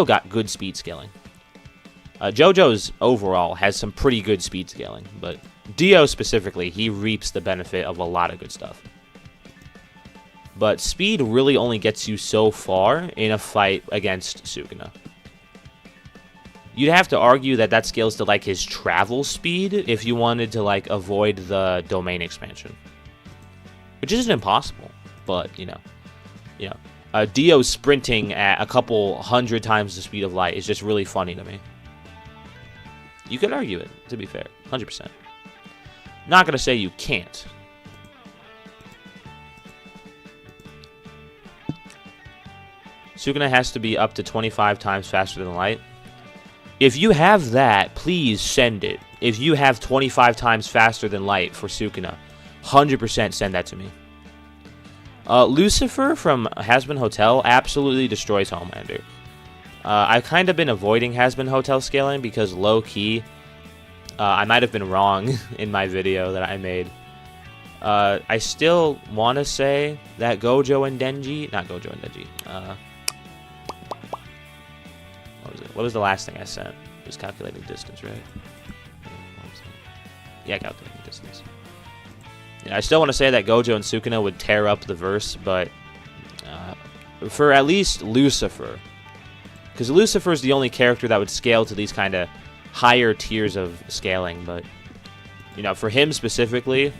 got good speed scaling. JoJo's overall has some pretty good speed scaling, but Dio specifically, he reaps the benefit of a lot of good stuff. But speed really only gets you so far in a fight against Sukuna. You'd have to argue that scales to like his travel speed if you wanted to like avoid the domain expansion, which isn't impossible. But you know, Dio sprinting at a couple hundred times the speed of light is just really funny to me. You could argue it, to be fair, 100%. Not gonna say you can't. Sukuna has to be up to 25 times faster than light. If you have that, please send it. If you have 25 times faster than light for Sukuna, 100% send that to me. Lucifer from Hazbin Hotel absolutely destroys Homelander. I've kind of been avoiding Hazbin Hotel scaling because low-key, I might have been wrong in my video that I made. I still want to say that Gojo and Denji... Not Gojo and Denji. What was it? What was the last thing I sent? It was calculating distance, right? Yeah, calculating distance. Yeah, I still want to say that Gojo and Sukuna would tear up the verse, but for at least Lucifer, because Lucifer is the only character that would scale to these kind of higher tiers of scaling, but you know, for him specifically,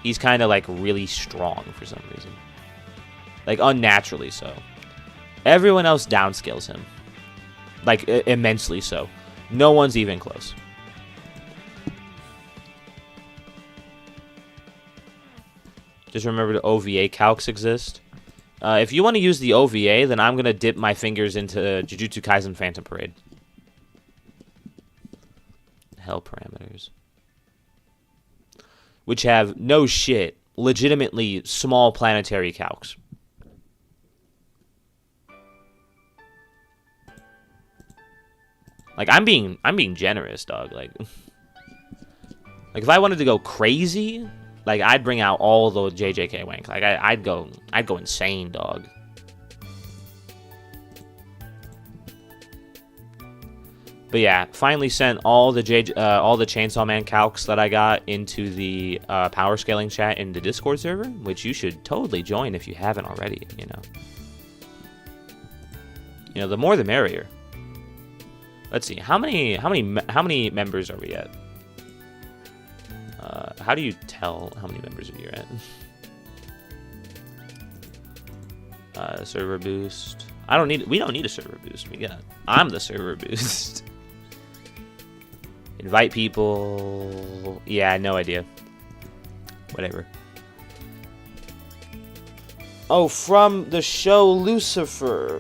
he's kind of like really strong for some reason. Like unnaturally so. Everyone else downscales him. Like immensely so. No one's even close. Just remember the OVA calcs exist. If you want to use the OVA, then I'm going to dip my fingers into Jujutsu Kaisen Phantom Parade. Hell parameters. Which have, no shit, legitimately small planetary calcs. Like, I'm being generous, dog. Like if I wanted to go crazy, like, I'd bring out all the JJK wank. Like, I'd go insane, dog. But yeah, finally sent all the Chainsaw Man calcs that I got into the power scaling chat in the Discord server, which you should totally join if you haven't already. You know, the more the merrier. Let's see, how many members are we at? How do you tell how many members you're at? Server boost. We don't need a server boost. I'm the server boost. Invite people. Yeah, no idea. Whatever. Oh, from the show Lucifer.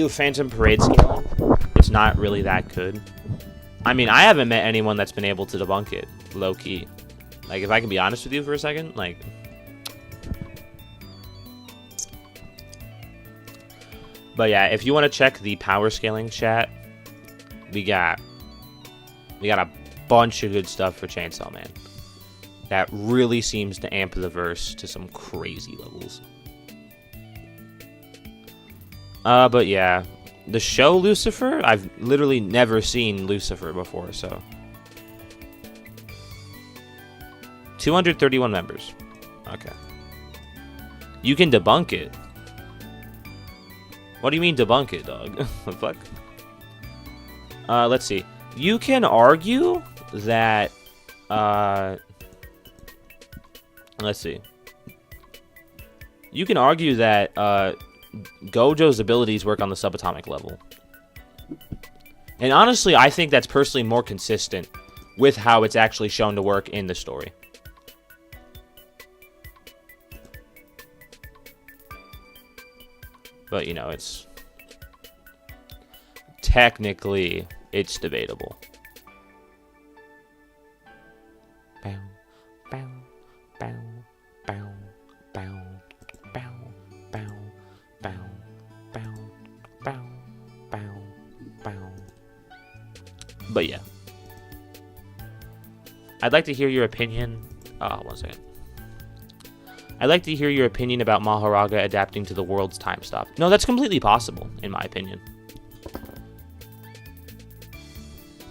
Phantom Parade scaling. It's not really that good. I mean, I haven't met anyone that's been able to debunk it, low-key. Like, if I can be honest with you for a second, like... But yeah, if you want to check the power scaling chat, we got a bunch of good stuff for Chainsaw Man. That really seems to amp the verse to some crazy levels. But yeah, the show Lucifer, I've literally never seen Lucifer before, so. 231 members. Okay. You can debunk it. What do you mean debunk it, dog? The fuck? Let's see. You can argue that, let's see. You can argue that, Gojo's abilities work on the subatomic level. And honestly, I think that's personally more consistent with how it's actually shown to work in the story. But, you know, it's... Technically, it's debatable. Bow, bow, bow, bow, bow, bow, bow. Bow, bow, bow, bow, bow. But yeah. I'd like to hear your opinion. One second. I'd like to hear your opinion about Mahoraga adapting to the world's time stop. No, that's completely possible, in my opinion.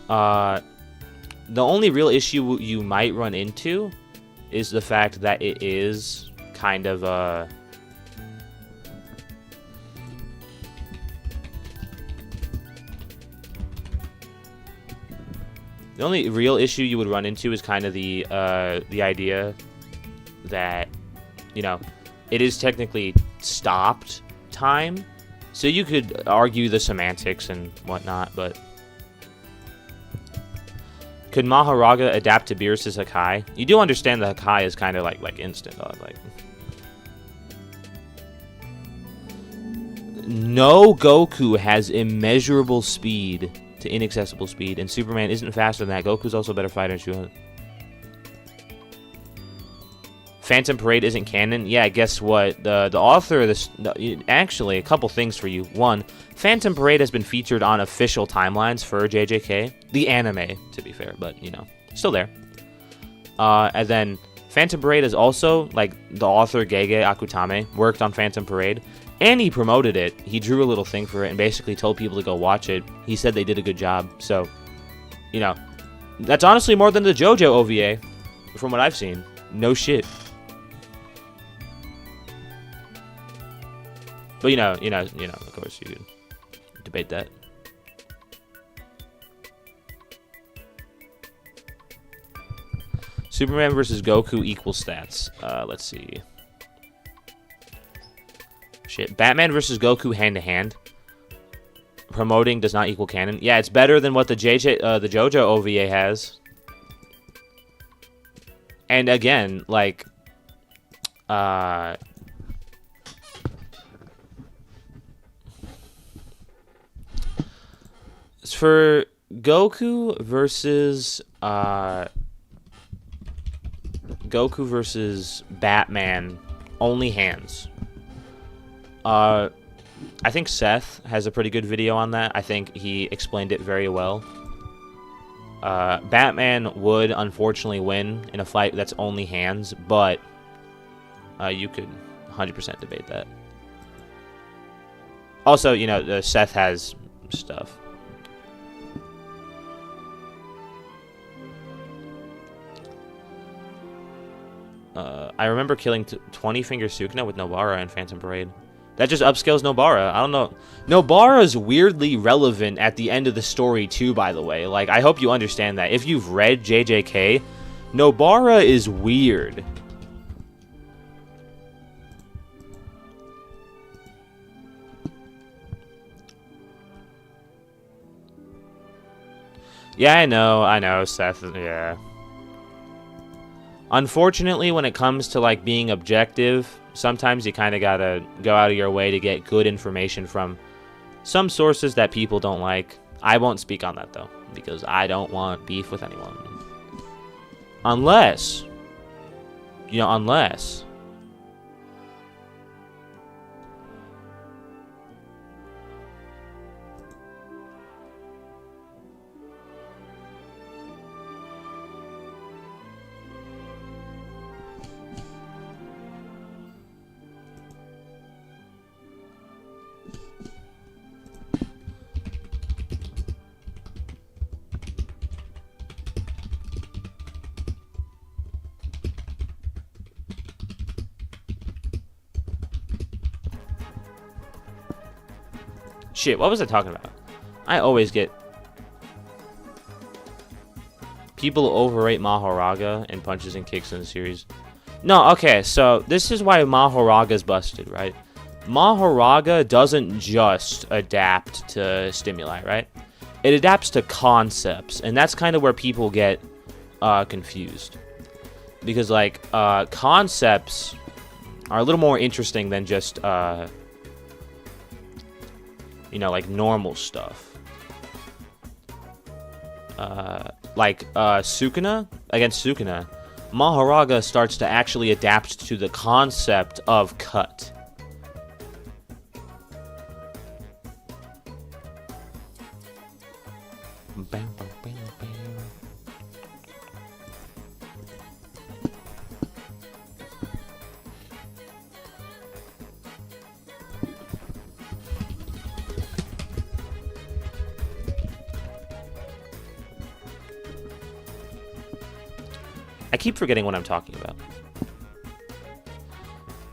The only real issue you might run into is the fact that it is kind of the only real issue you would run into is kind of the idea that, you know, it is technically stopped time. So you could argue the semantics and whatnot, but... Could Mahoraga adapt to Beerus' Hakai? You do understand the Hakai is kind of like instant, dog. Like... No Goku has immeasurable speed to inaccessible speed, and Superman isn't faster than that. Goku's also a better fighter than Shuhan. Phantom Parade isn't canon? Yeah, guess what? The author of this... Actually, a couple things for you. One, Phantom Parade has been featured on official timelines for JJK. The anime, to be fair, but, you know, still there. And then, Phantom Parade is also, like, the author, Gege Akutame, worked on Phantom Parade. And he promoted it. He drew a little thing for it and basically told people to go watch it. He said they did a good job. So, you know, that's honestly more than the JoJo OVA, from what I've seen. No shit. But you know, of course you could debate that. Superman versus Goku equal stats. Let's see. Shit. Batman versus Goku hand to hand. Promoting does not equal canon. Yeah, it's better than what the JoJo OVA has. And again, like, it's for Goku versus Batman, only hands. I think Seth has a pretty good video on that. I think he explained it very well. Batman would unfortunately win in a fight that's only hands, but you could 100% debate that. Also, you know, Seth has stuff. I remember killing 20-finger Sukuna with Nobara in Phantom Parade. That just upscales Nobara. I don't know. Nobara's weirdly relevant at the end of the story, too, by the way. Like, I hope you understand that. If you've read JJK, Nobara is weird. Yeah, I know, Seth, yeah. Unfortunately, when it comes to, like, being objective, sometimes you kind of gotta go out of your way to get good information from some sources that people don't like. I won't speak on that, though, because I don't want beef with anyone. Unless, you know, unless... Shit, what was I talking about? I always get... People overrate Mahoraga and punches and kicks in the series. No, okay, so this is why Mahoraga's busted, right? Mahoraga doesn't just adapt to stimuli, right? It adapts to concepts, and that's kind of where people get confused. Because, like, concepts are a little more interesting than just... you know, like normal stuff. Like Sukuna, against Sukuna, Mahoraga starts to actually adapt to the concept of cut. I keep forgetting what I'm talking about.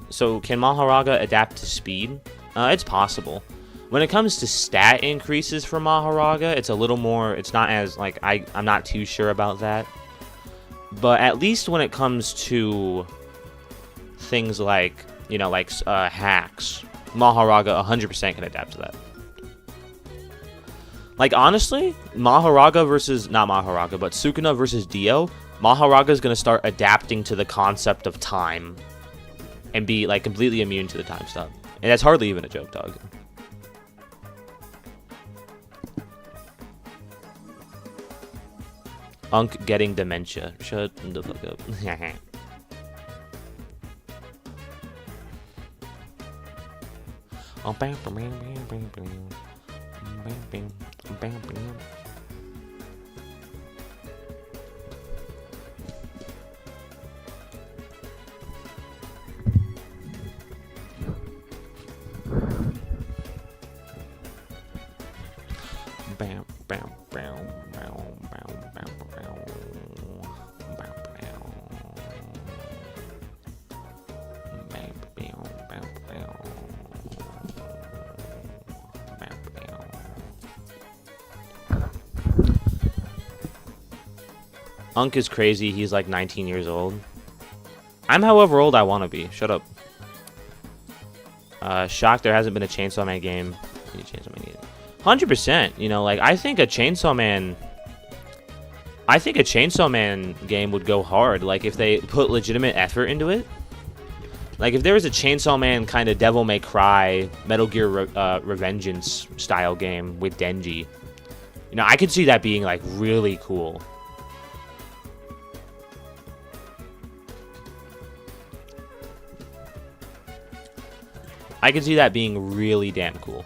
So, can Mahoraga adapt to speed? It's possible. When it comes to stat increases for Mahoraga, it's a little more... It's not as, like... I'm not too sure about that. But at least when it comes to things like, you know, like hacks, Mahoraga 100% can adapt to that. Like, honestly, Mahoraga versus... Not Mahoraga, but Sukuna versus Dio... Mahoraga is going to start adapting to the concept of time and be, like, completely immune to the time stuff. And that's hardly even a joke, dog. Unk getting dementia. Shut the fuck up. Oh, bam, bam, bam, bam, bam, bam, bam, bam. Bam, bam, bam, bam, bam, bam, bam, bam, bam, bam, bam. Unk is crazy. He's like 19 years old. I'm however old I want to be. Shut up. Shocked there hasn't been a Chainsaw Man game. 100%. You know, like, I think a Chainsaw Man game would go hard. Like, if they put legitimate effort into it. Like, if there was a Chainsaw Man kind of Devil May Cry, Metal Gear Revengeance style game with Denji, you know, I could see that being, like, really cool. I could see that being really damn cool.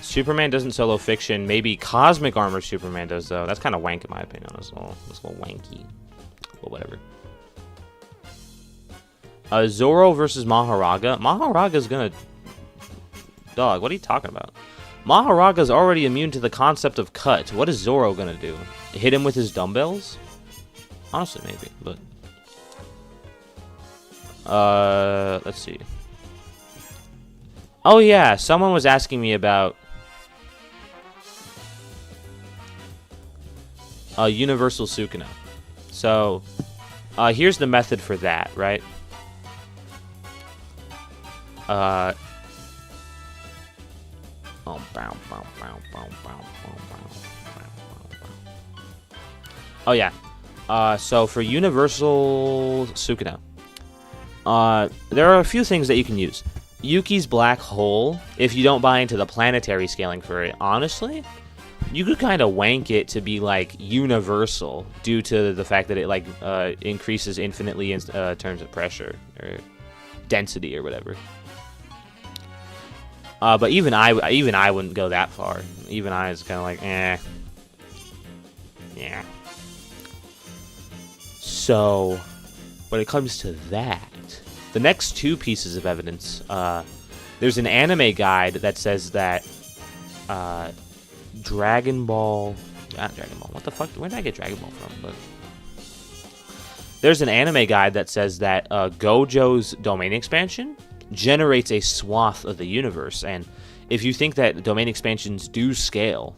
Superman doesn't solo fiction. Maybe Cosmic Armor Superman does, though. That's kind of wank in my opinion. It's a little wanky. But whatever. Zoro versus Mahoraga. Mahoraga's gonna... Dog, what are you talking about? Mahoraga's already immune to the concept of cut. What is Zoro gonna do? Hit him with his dumbbells? Honestly, maybe, but... let's see. Oh yeah, someone was asking me about... Universal Sukuna. So, here's the method for that, right? Oh yeah. So for Universal Sukuna, there are a few things that you can use. Yuki's Black Hole, if you don't buy into the planetary scaling for it, honestly, you could kind of wank it to be, like, universal due to the fact that it, like, increases infinitely in terms of pressure or density or whatever. But even I wouldn't go that far. Even I is kind of like, eh. Yeah. So, when it comes to that, the next two pieces of evidence, there's an anime guide that says that, Dragon Ball... Not Dragon Ball. What the fuck? Where did I get Dragon Ball from? But there's an anime guide that says that Gojo's domain expansion generates a swath of the universe, and if you think that domain expansions do scale,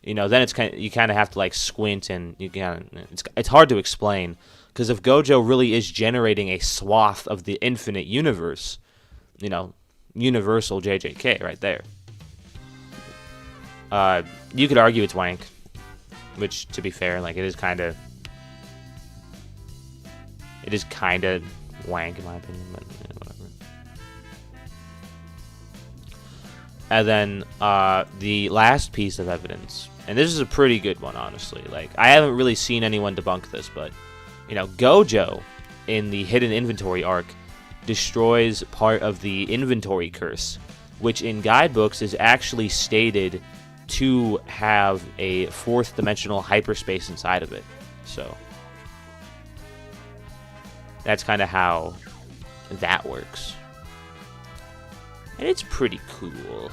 you know, then you kind of have to, like, squint, and it's hard to explain, because if Gojo really is generating a swath of the infinite universe, you know, universal JJK right there. You could argue it's wank, which, to be fair, like, it is kind of wank in my opinion, but whatever. And then the last piece of evidence, and this is a pretty good one, honestly. Like, I haven't really seen anyone debunk this, but, you know, Gojo in the Hidden Inventory arc destroys part of the inventory curse, which in guidebooks is actually stated to have a fourth dimensional hyperspace inside of it. So that's kind of how that works. And it's pretty cool.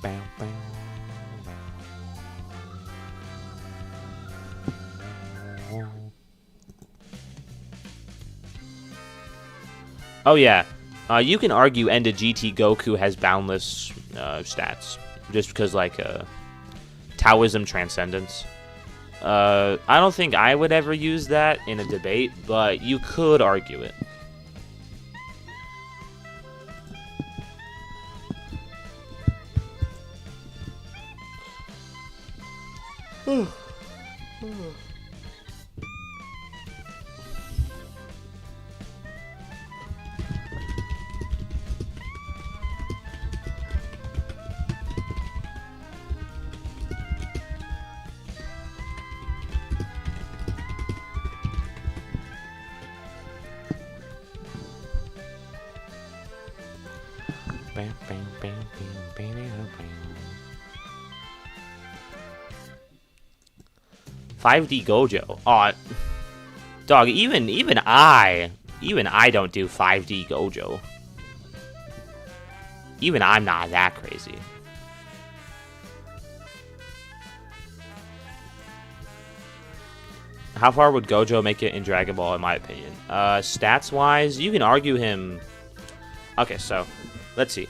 Bow, bow, bow. Oh yeah. You can argue End of GT Goku has boundless stats, just because, like, Taoism transcendence. I don't think I would ever use that in a debate, but you could argue it. 5D Gojo. Aw, dog. Even I don't do 5D Gojo. Even I'm not that crazy. How far would Gojo make it in Dragon Ball, in my opinion? Stats-wise, you can argue him... Okay, so, let's see.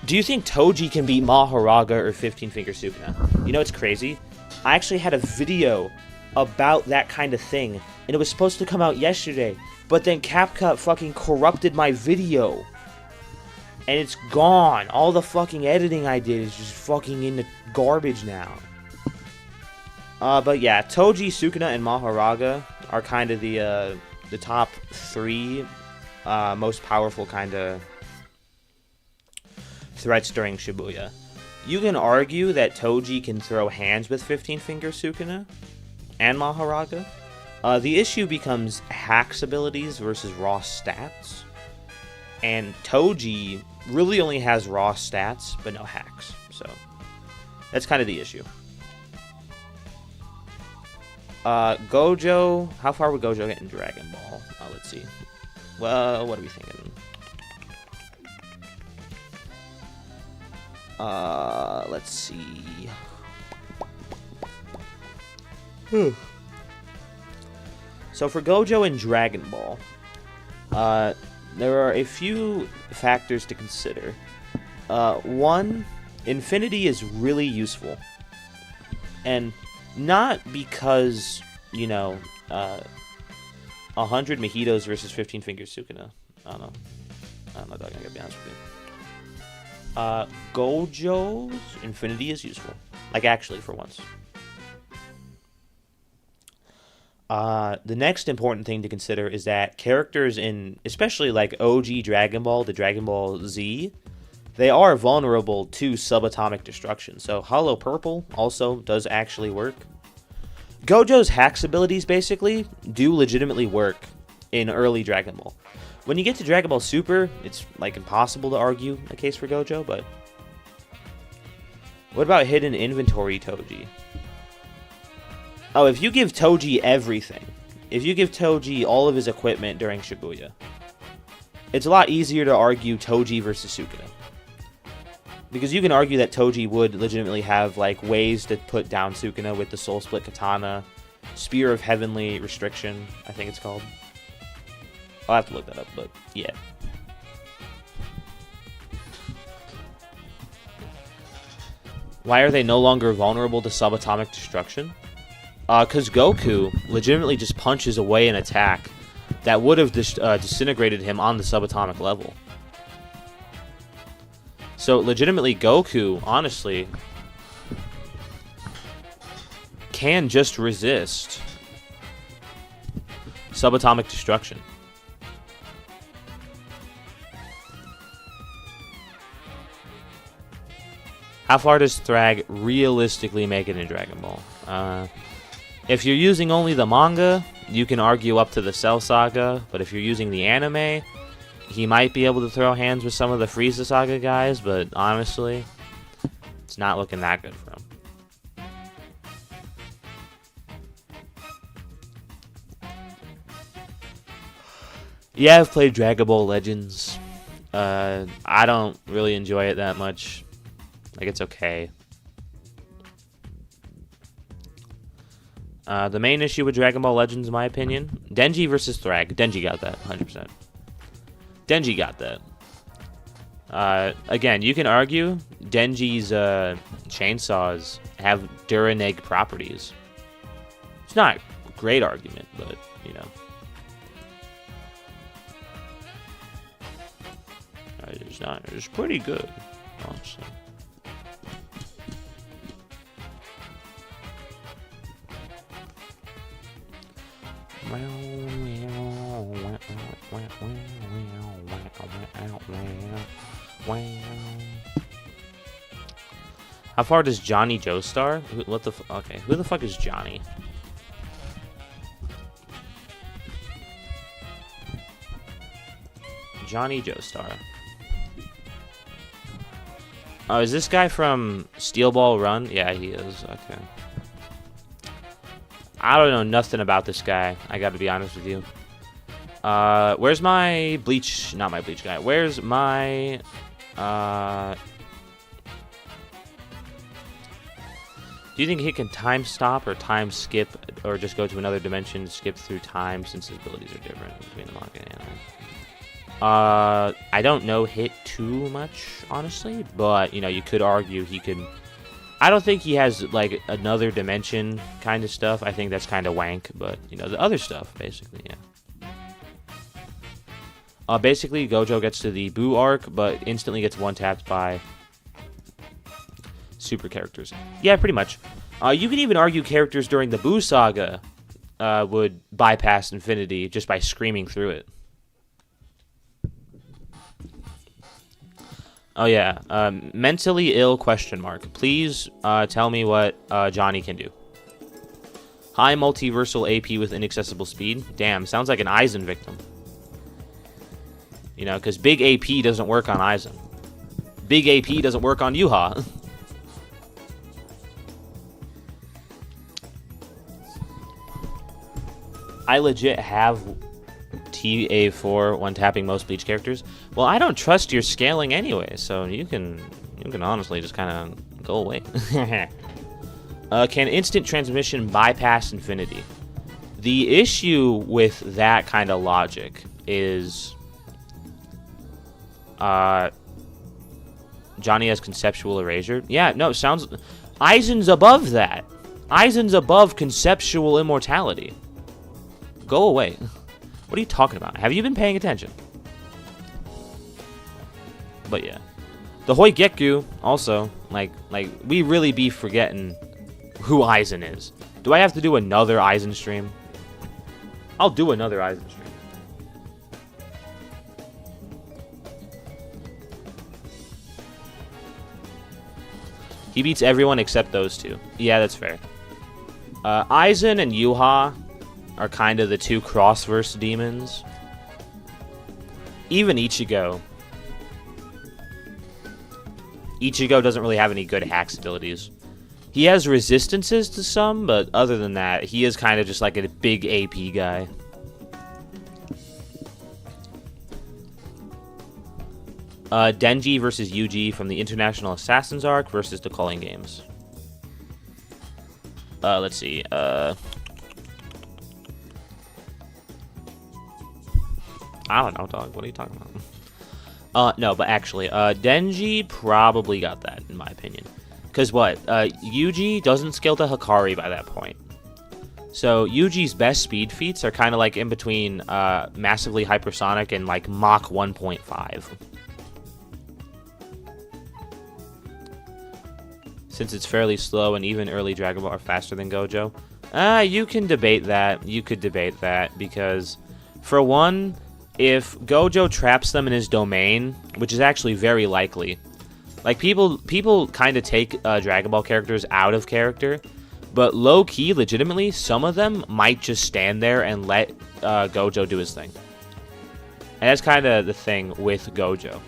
Do you think Toji can beat Mahoraga or 15-Finger Sukuna? You know what's crazy? I actually had a video about that kind of thing, and it was supposed to come out yesterday, but then CapCut fucking corrupted my video. And it's gone. All the fucking editing I did is just fucking in the garbage now. But yeah, Toji, Sukuna, and Mahoraga are kind of the top 3 most powerful kind of threats during Shibuya. You can argue that Toji can throw hands with 15-Finger Sukuna and Mahoraga. The issue becomes hacks abilities versus raw stats. And Toji really only has raw stats, but no hacks. So, that's kind of the issue. Gojo, how far would Gojo get in Dragon Ball? Let's see. Well, what are we thinking? Let's see. So for Gojo in Dragon Ball, there are a few factors to consider. One, Infinity is really useful. And not because, you know, 100 Mojitos versus 15-Finger Sukuna. I don't know, dog, I gotta be honest with you. Gojo's Infinity is useful. Like, actually, for once. The next important thing to consider is that characters in, especially like OG Dragon Ball, the Dragon Ball Z, they are vulnerable to subatomic destruction. So Hollow Purple also does actually work. Gojo's hacks abilities basically do legitimately work in early Dragon Ball. When you get to Dragon Ball Super, it's like impossible to argue a case for Gojo, but what about hidden inventory Toji? Oh, if you give Toji everything, if you give Toji all of his equipment during Shibuya, it's a lot easier to argue Toji versus Sukuna. Because you can argue that Toji would legitimately have like ways to put down Sukuna with the Soul Split Katana, Spear of Heavenly Restriction, I think it's called. I'll have to look that up, but yeah. Why are they no longer vulnerable to subatomic destruction? Because Goku legitimately just punches away an attack that would have disintegrated him on the subatomic level. So, legitimately, Goku, honestly, can just resist subatomic destruction. How far does Thrag realistically make it in Dragon Ball? If you're using only the manga, you can argue up to the Cell Saga, but if you're using the anime, he might be able to throw hands with some of the Frieza Saga guys, but honestly, it's not looking that good for him. Yeah, I've played Dragon Ball Legends. I don't really enjoy it that much. Like, it's okay. The main issue with Dragon Ball Legends, in my opinion, Denji versus Thrag. Denji got that, 100%. Denji got that. Again, you can argue Denji's chainsaws have Duraneg properties. It's not a great argument, but, you know. It's pretty good, honestly. How far does Johnny Joestar? What the? Okay, who the fuck is Johnny? Johnny Joestar. Oh, is this guy from Steel Ball Run? Yeah, he is. Okay. I don't know nothing about this guy. I got to be honest with you. Where's my Bleach? Not my Bleach guy. Where's my... Do you think he can time stop or time skip or just go to another dimension, skip through time since his abilities are different between the manga and anime? I don't know hit too much, honestly, but, you know, you could argue he could... I don't think he has, like, another dimension kind of stuff. I think that's kind of wank, but, you know, the other stuff, basically, yeah. Basically, Gojo gets to the Boo arc, but instantly gets one-tapped by super characters. Yeah, pretty much. You could even argue characters during the Boo saga would bypass Infinity just by screaming through it. Oh, yeah. Mentally ill question mark. Please tell me what Johnny can do. High multiversal AP with inaccessible speed. Damn, sounds like an Aizen victim. You know, because big AP doesn't work on Aizen. Big AP doesn't work on Yuha. I legit have TA4 when tapping most Bleach characters. Well, I don't trust your scaling anyway, so you can honestly just kind of go away. Can instant transmission bypass Infinity? The issue with that kind of logic is... Johnny has conceptual erasure. Yeah, no, sounds... Aizen's above that. Aizen's above conceptual immortality. Go away. What are you talking about? Have you been paying attention? But yeah. The Hoigekku, also, like, we really be forgetting who Aizen is. Do I have to do another Aizen stream? I'll do another Aizen stream. He beats everyone except those two. Yeah, that's fair. Aizen and Yuha are kind of the two cross-verse demons. Even Ichigo. Ichigo doesn't really have any good hacks abilities. He has resistances to some, but other than that, he is kind of just like a big AP guy. Denji versus Yuji from the International Assassins arc versus the Calling Games. Let's see. I don't know, dog. What are you talking about? No, but actually, Denji probably got that, in my opinion. Because what? Yuji doesn't scale to Hikari by that point. So, Yuji's best speed feats are kind of like in between massively hypersonic and like Mach 1.5. Since it's fairly slow and even early Dragon Ball are faster than Gojo. You can debate that. You could debate that because, for one, if Gojo traps them in his domain, which is actually very likely, like people kind of take Dragon Ball characters out of character, but low-key, legitimately, some of them might just stand there and let Gojo do his thing. And that's kind of the thing with Gojo.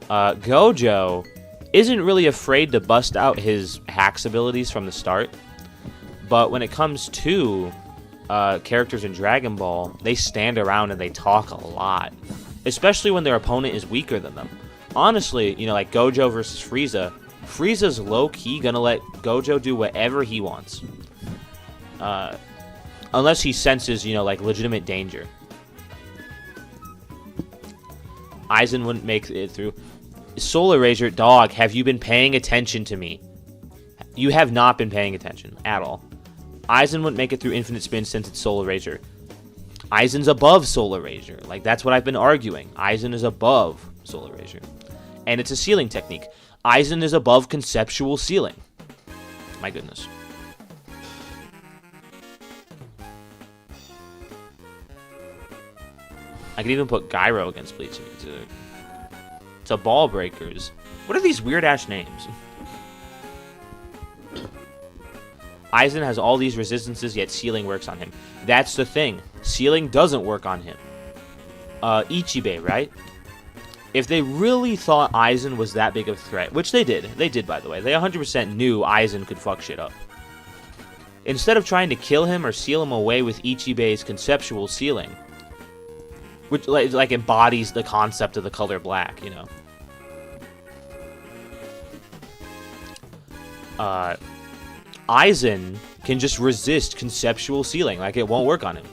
Gojo isn't really afraid to bust out his hacks abilities from the start, but when it comes to characters in Dragon Ball, they stand around and they talk a lot, especially when their opponent is weaker than them. Honestly, you know, like Gojo versus Frieza, Frieza's low-key gonna let Gojo do whatever he wants. Unless he senses, you know, like legitimate danger. Aizen wouldn't make it through. Soul Erasure, dog, have you been paying attention to me? You have not been paying attention at all. Aizen wouldn't make it through Infinite Spin since it's Soul Erasure. Aizen's above Soul Erasure. Like, that's what I've been arguing. Aizen is above Soul Erasure. And it's a sealing technique. Aizen is above conceptual sealing. My goodness. I could even put Gyro against Bleach. It's a Ball Breakers. What are these weird-ass names? Aizen has all these resistances, yet sealing works on him. That's the thing. Sealing doesn't work on him. Ichibei, right? if they really thought Aizen was that big of a threat, which they did, by the way, they 100% knew Aizen could fuck shit up. Instead of trying to kill him or seal him away with Ichibei's conceptual sealing, which like embodies the concept of the color black, you know. Aizen can just resist conceptual sealing, like it won't work on him.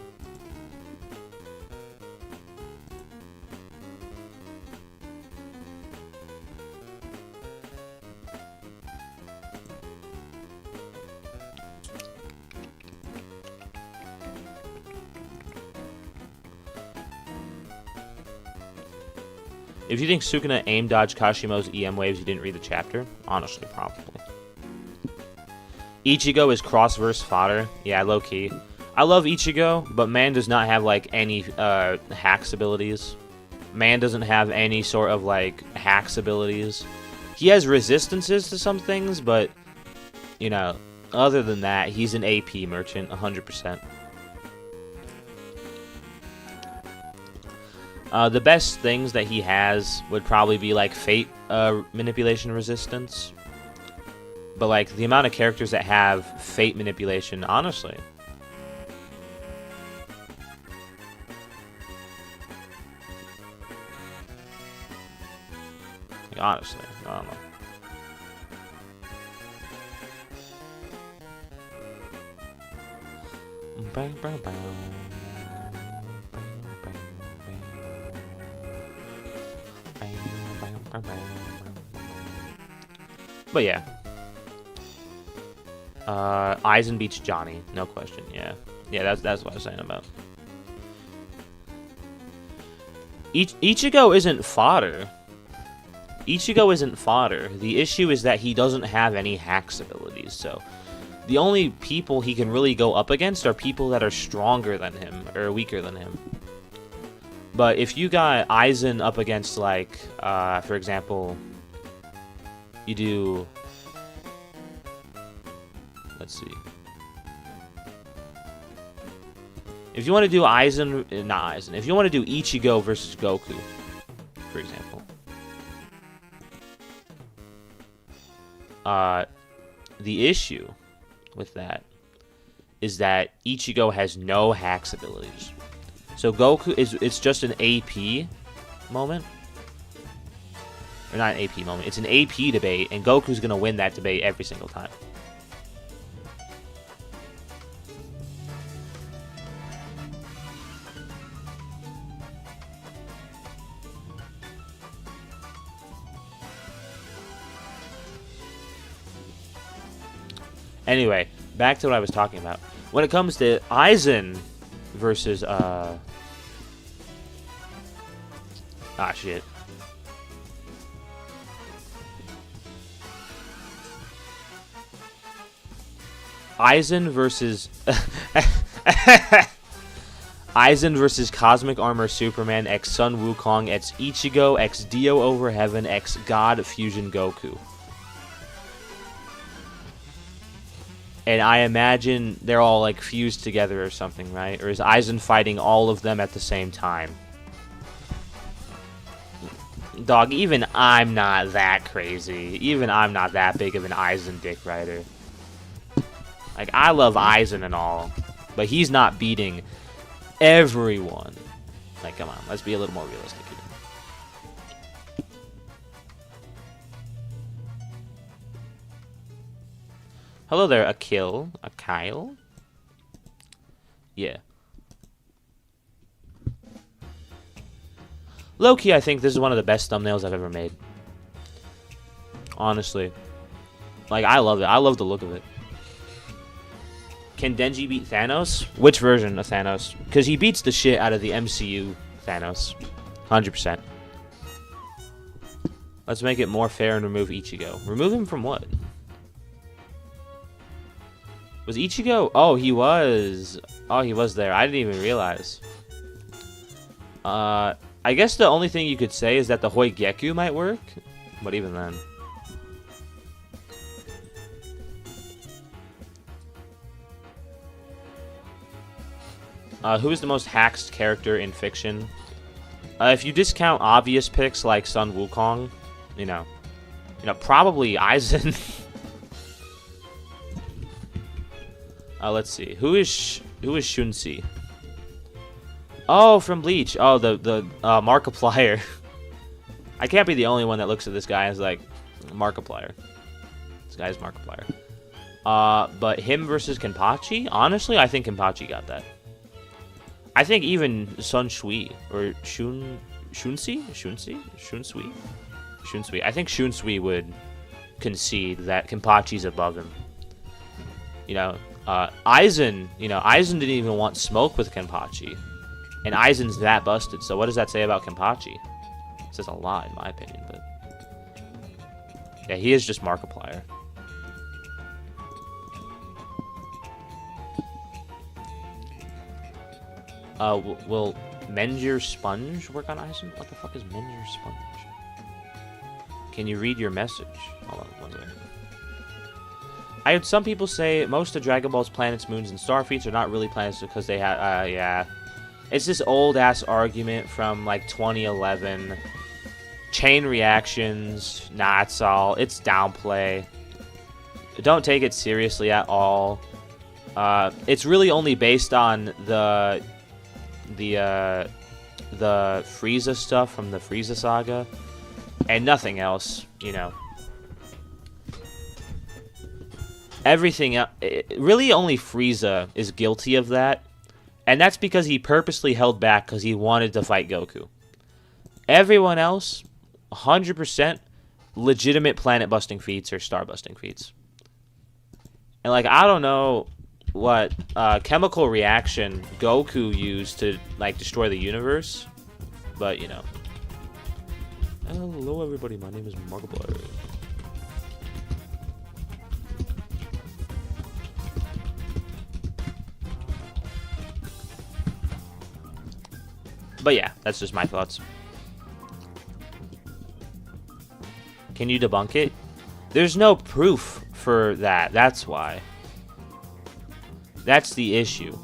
If you think Sukuna aim dodged Kashimo's EM waves, you didn't read the chapter? Honestly, probably. Ichigo is cross-verse fodder. Yeah, low-key. I love Ichigo, but man does not have, like, any hacks abilities. Man doesn't have any sort of, like, hacks abilities. He has resistances to some things, but, you know, other than that, he's an AP merchant, 100%. The best things that he has would probably be, like, fate manipulation resistance. But, like, the amount of characters that have fate manipulation, honestly. Like, honestly, I don't know. Bang, bang, bang. But yeah. Aizen beats Johnny, no question. Yeah, that's what I was saying about. Ichigo isn't fodder. Ichigo isn't fodder. The issue is that he doesn't have any hacks abilities. So the only people he can really go up against are people that are stronger than him or weaker than him. But if you got Aizen up against, like, for example, you do. Let's see. If you want to do Aizen, not Aizen. If you want to do Ichigo versus Goku, for example, the issue with that is that Ichigo has no hacks abilities. So Goku it's just an AP moment. Or not an AP moment. It's an AP debate, and Goku's gonna win that debate every single time. Anyway, back to what I was talking about. When it comes to Aizen versus shit. Aizen versus Aizen versus Cosmic Armor Superman x Sun Wukong x Ichigo x Dio Over Heaven x God Fusion Goku. And I imagine they're all, like, fused together or something, right? Or is Aizen fighting all of them at the same time? Dog, even I'm not that crazy. Even I'm not that big of an Aizen dick rider. Like, I love Aizen and all, but he's not beating everyone. Like, come on, let's be a little more realistic here. Hello there, a Kyle. Yeah. Low-key, I think this is one of the best thumbnails I've ever made. Honestly. Like, I love it. I love the look of it. Can Denji beat Thanos? Which version of Thanos? Because he beats the shit out of the MCU Thanos. 100%. Let's make it more fair and remove Ichigo. Remove him from what? Was Ichigo? Oh, he was. Oh, he was there. I didn't even realize. I guess the only thing you could say is that the Hoigeku might work. But even then. Who is the most hacked character in fiction? If you discount obvious picks like Sun Wukong, probably Aizen. Let's see. Who is Shunsi? Oh, from Bleach. Oh, the Markiplier. I can't be the only one that looks at this guy as like Markiplier. This guy's Markiplier. But him versus Kenpachi? Honestly, I think Kenpachi got that. I think even Sun Shui or Shunsui. I think Shunsui would concede that Kenpachi's above him. Aizen. Aizen didn't even want smoke with Kenpachi, and Aizen's that busted. So what does that say about Kenpachi? It says a lot, in my opinion. But yeah, he is just Markiplier. Will Menjir Sponge work on Aizen? What the fuck is Menjir Sponge? Can you read your message? Hold on, one minute. I heard some people say most of Dragon Ball's planets, moons, and star feats are not really planets because they have, yeah. It's this old-ass argument from, like, 2011. Chain reactions, nah, it's downplay. Don't take it seriously at all. It's really only based on the Frieza stuff from the Frieza saga, and nothing else, Everything else, really only Frieza is guilty of that, and that's because he purposely held back because he wanted to fight Goku. Everyone else, 100% legitimate planet-busting feats or star-busting feats. And, like, I don't know what chemical reaction Goku used to, like, destroy the universe, but, Hello, everybody. My name is Markiplier. But yeah, that's just my thoughts. Can you debunk it? There's no proof for that. That's why. That's the issue.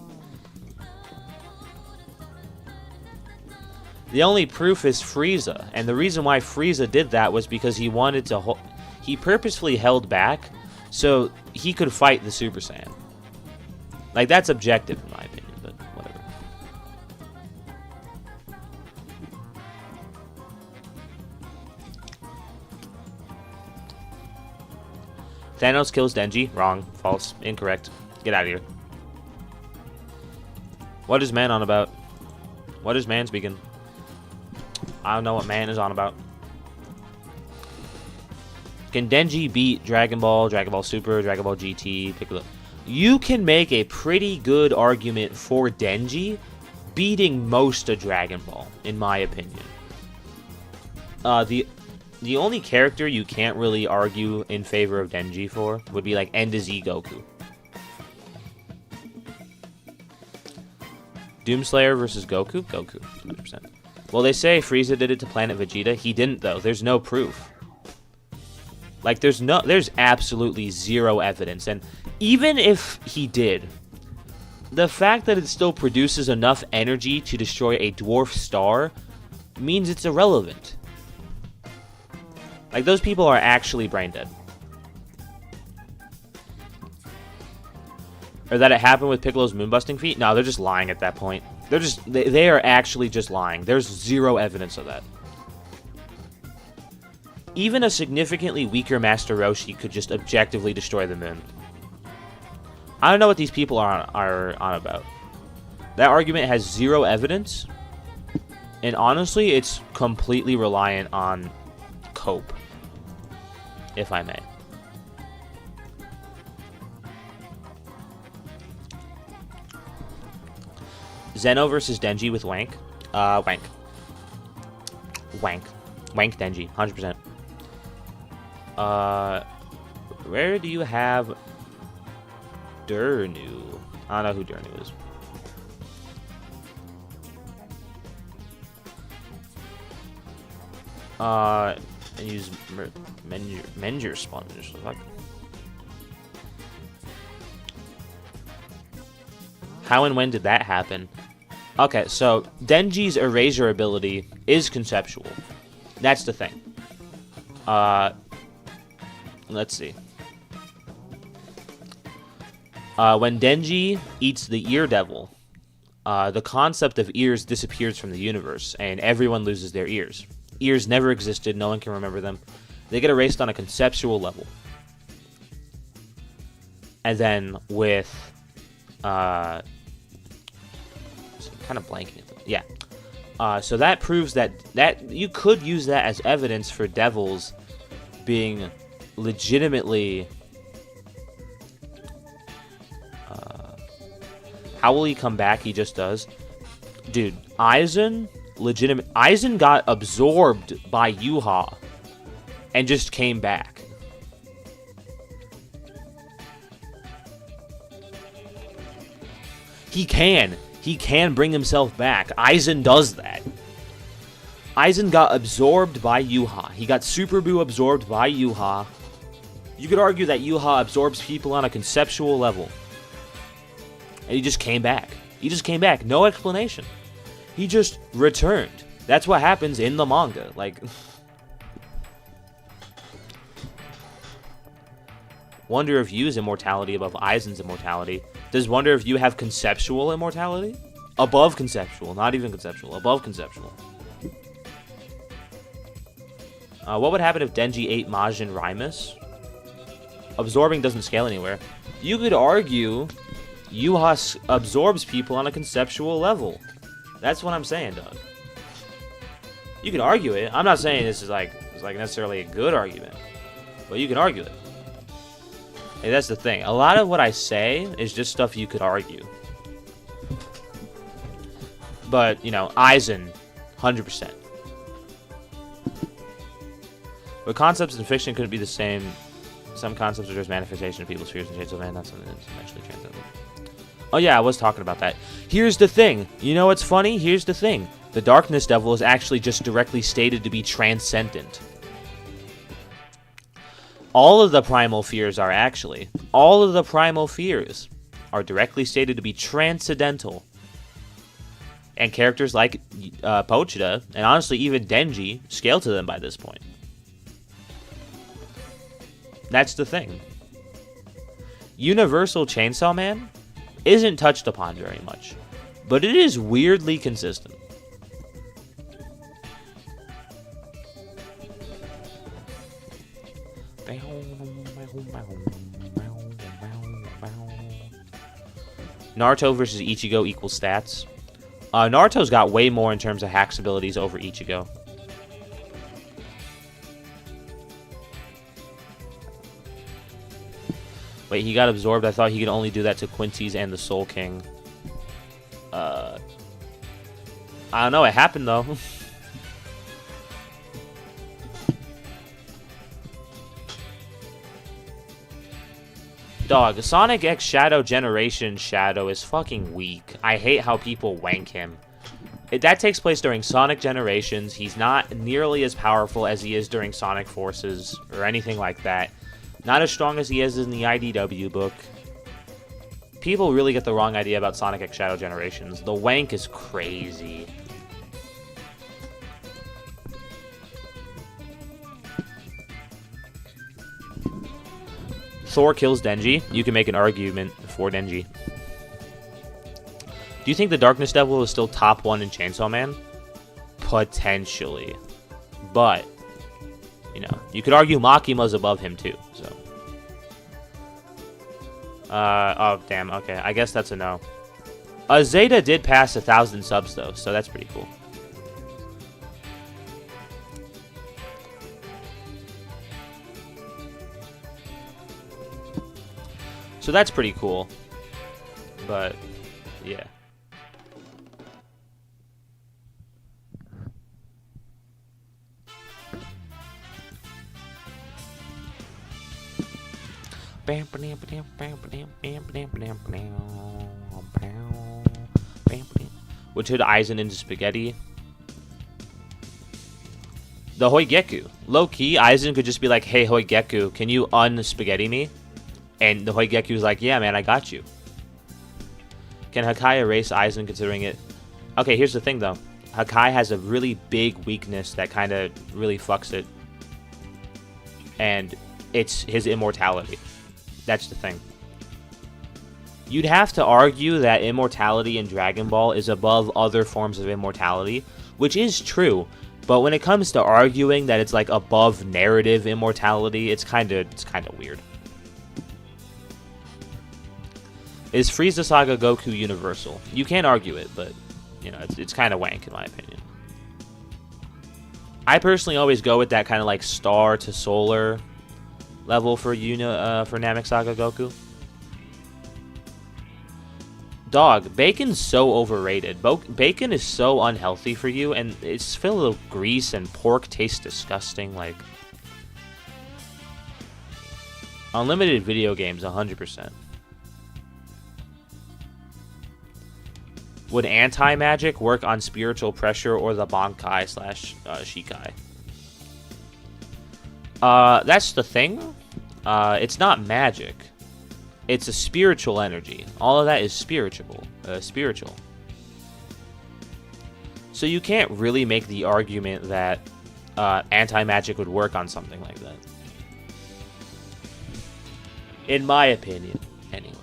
The only proof is Frieza, and the reason why Frieza did that was because he wanted to. He purposefully held back so he could fight the Super Saiyan. Like, that's objective in my opinion, but whatever. Thanos kills Denji. Wrong. False. Incorrect. Get out of here. What is man on about? What is man speaking? I don't know what man is on about. Can Denji beat Dragon Ball, Dragon Ball Super, Dragon Ball GT, Piccolo? You can make a pretty good argument for Denji beating most of Dragon Ball, in my opinion. The only character you can't really argue in favor of Denji for would be like End to Z Goku. Doomslayer versus Goku? Goku, 100%. Well, they say Frieza did it to Planet Vegeta. He didn't, though. There's no proof. Like, there's absolutely zero evidence. And even if he did, the fact that it still produces enough energy to destroy a dwarf star means it's irrelevant. Like, those people are actually brain dead. Or that it happened with Piccolo's moonbusting feat? No, they're just lying at that point. They are actually just lying. There's zero evidence of that. Even a significantly weaker Master Roshi could just objectively destroy the moon. I don't know what these people are on about. That argument has zero evidence. And honestly, it's completely reliant on cope. If I may. Zeno versus Denji with Wank. Wank. Wank. Wank Denji, 100%. Where do you have Durnu? I don't know who Durnu is. And use Menjir Sponge. Like, how and when did that happen? Okay, so Denji's erasure ability is conceptual. That's the thing. Let's see. When Denji eats the ear devil, the concept of ears disappears from the universe, and everyone loses their ears. Ears never existed, no one can remember them. They get erased on a conceptual level. And then with... kind of blanking. Yeah. So that proves that you could use that as evidence for devils being legitimately... how will he come back? He just does. Dude, Aizen got absorbed by Yuha and just came back. He can bring himself back. Aizen does that. Aizen got absorbed by Yuha. He got Super Buu absorbed by Yuha. You could argue that Yuha absorbs people on a conceptual level. And he just came back. He just came back. No explanation. He just returned. That's what happens in the manga. Like... Wonder if Yu's immortality above Aizen's immortality. Does Wonder if You have conceptual immortality? Above conceptual. Not even conceptual. Above conceptual. What would happen if Denji ate Majin Raimus? Absorbing doesn't scale anywhere. You could argue Yuha absorbs people on a conceptual level. That's what I'm saying, dog. You can argue it. I'm not saying this is like necessarily a good argument, but you can argue it. Hey, that's the thing. A lot of what I say is just stuff you could argue. But, you know, Aizen, 100%. But concepts in fiction couldn't be the same. Some concepts are just manifestation of people's fears and shades of man. That's something that's actually transcendent. Oh yeah, I was talking about that. Here's the thing. You know what's funny? Here's the thing. The Darkness Devil is actually just directly stated to be transcendent. All of the primal fears are directly stated to be transcendental. And characters like Pochita, and honestly even Denji, scale to them by this point. That's the thing. Universal Chainsaw Man isn't touched upon very much, but it is weirdly consistent. Naruto versus Ichigo equals stats. Naruto's got way more in terms of hacks abilities over Ichigo. Wait, he got absorbed? I thought he could only do that to Quincy's and the Soul King. I don't know, it happened though. Dog, Sonic X Shadow Generation Shadow is fucking weak. I hate how people wank him. That takes place during Sonic Generations. He's not nearly as powerful as he is during Sonic Forces or anything like that. Not as strong as he is in the IDW book. People really get the wrong idea about Sonic X Shadow Generations. The wank is crazy. Thor kills Denji. You can make an argument for Denji. Do you think the Darkness Devil is still top 1 in Chainsaw Man? Potentially. But, you know, you could argue Makima's above him too, so. Oh, damn, okay. I guess that's a no. Zeta did pass 1,000 subs, though, so that's pretty cool. So that's pretty cool. But, yeah. Which hit Aizen into spaghetti. The Hoigeku. Low-key, Aizen could just be like, hey, Hoigeku, can you un-spaghetti me? And the Hoigeku's like, yeah, man, I got you. Can Hakai erase Aizen considering it Okay, here's the thing, though. Hakai has a really big weakness that kind of really fucks it. And it's his immortality. That's the thing. You'd have to argue that immortality in Dragon Ball is above other forms of immortality, which is true. But when it comes to arguing that it's like above narrative immortality, it's kind of weird. Is Frieza Saga Goku universal? You can't argue it, but you know, it's kind of wank in my opinion. I personally always go with that kind of like star to solar level for Namek Saga Goku. Dog, bacon's so overrated. Bacon is so unhealthy for you, and it's filled with grease, and pork tastes disgusting. Like, unlimited video games, 100%. Would anti-magic work on spiritual pressure or the Bankai / Shikai? That's the thing. It's not magic. It's a spiritual energy. All of that is spiritual. So you can't really make the argument that anti-magic would work on something like that. In my opinion, anyway.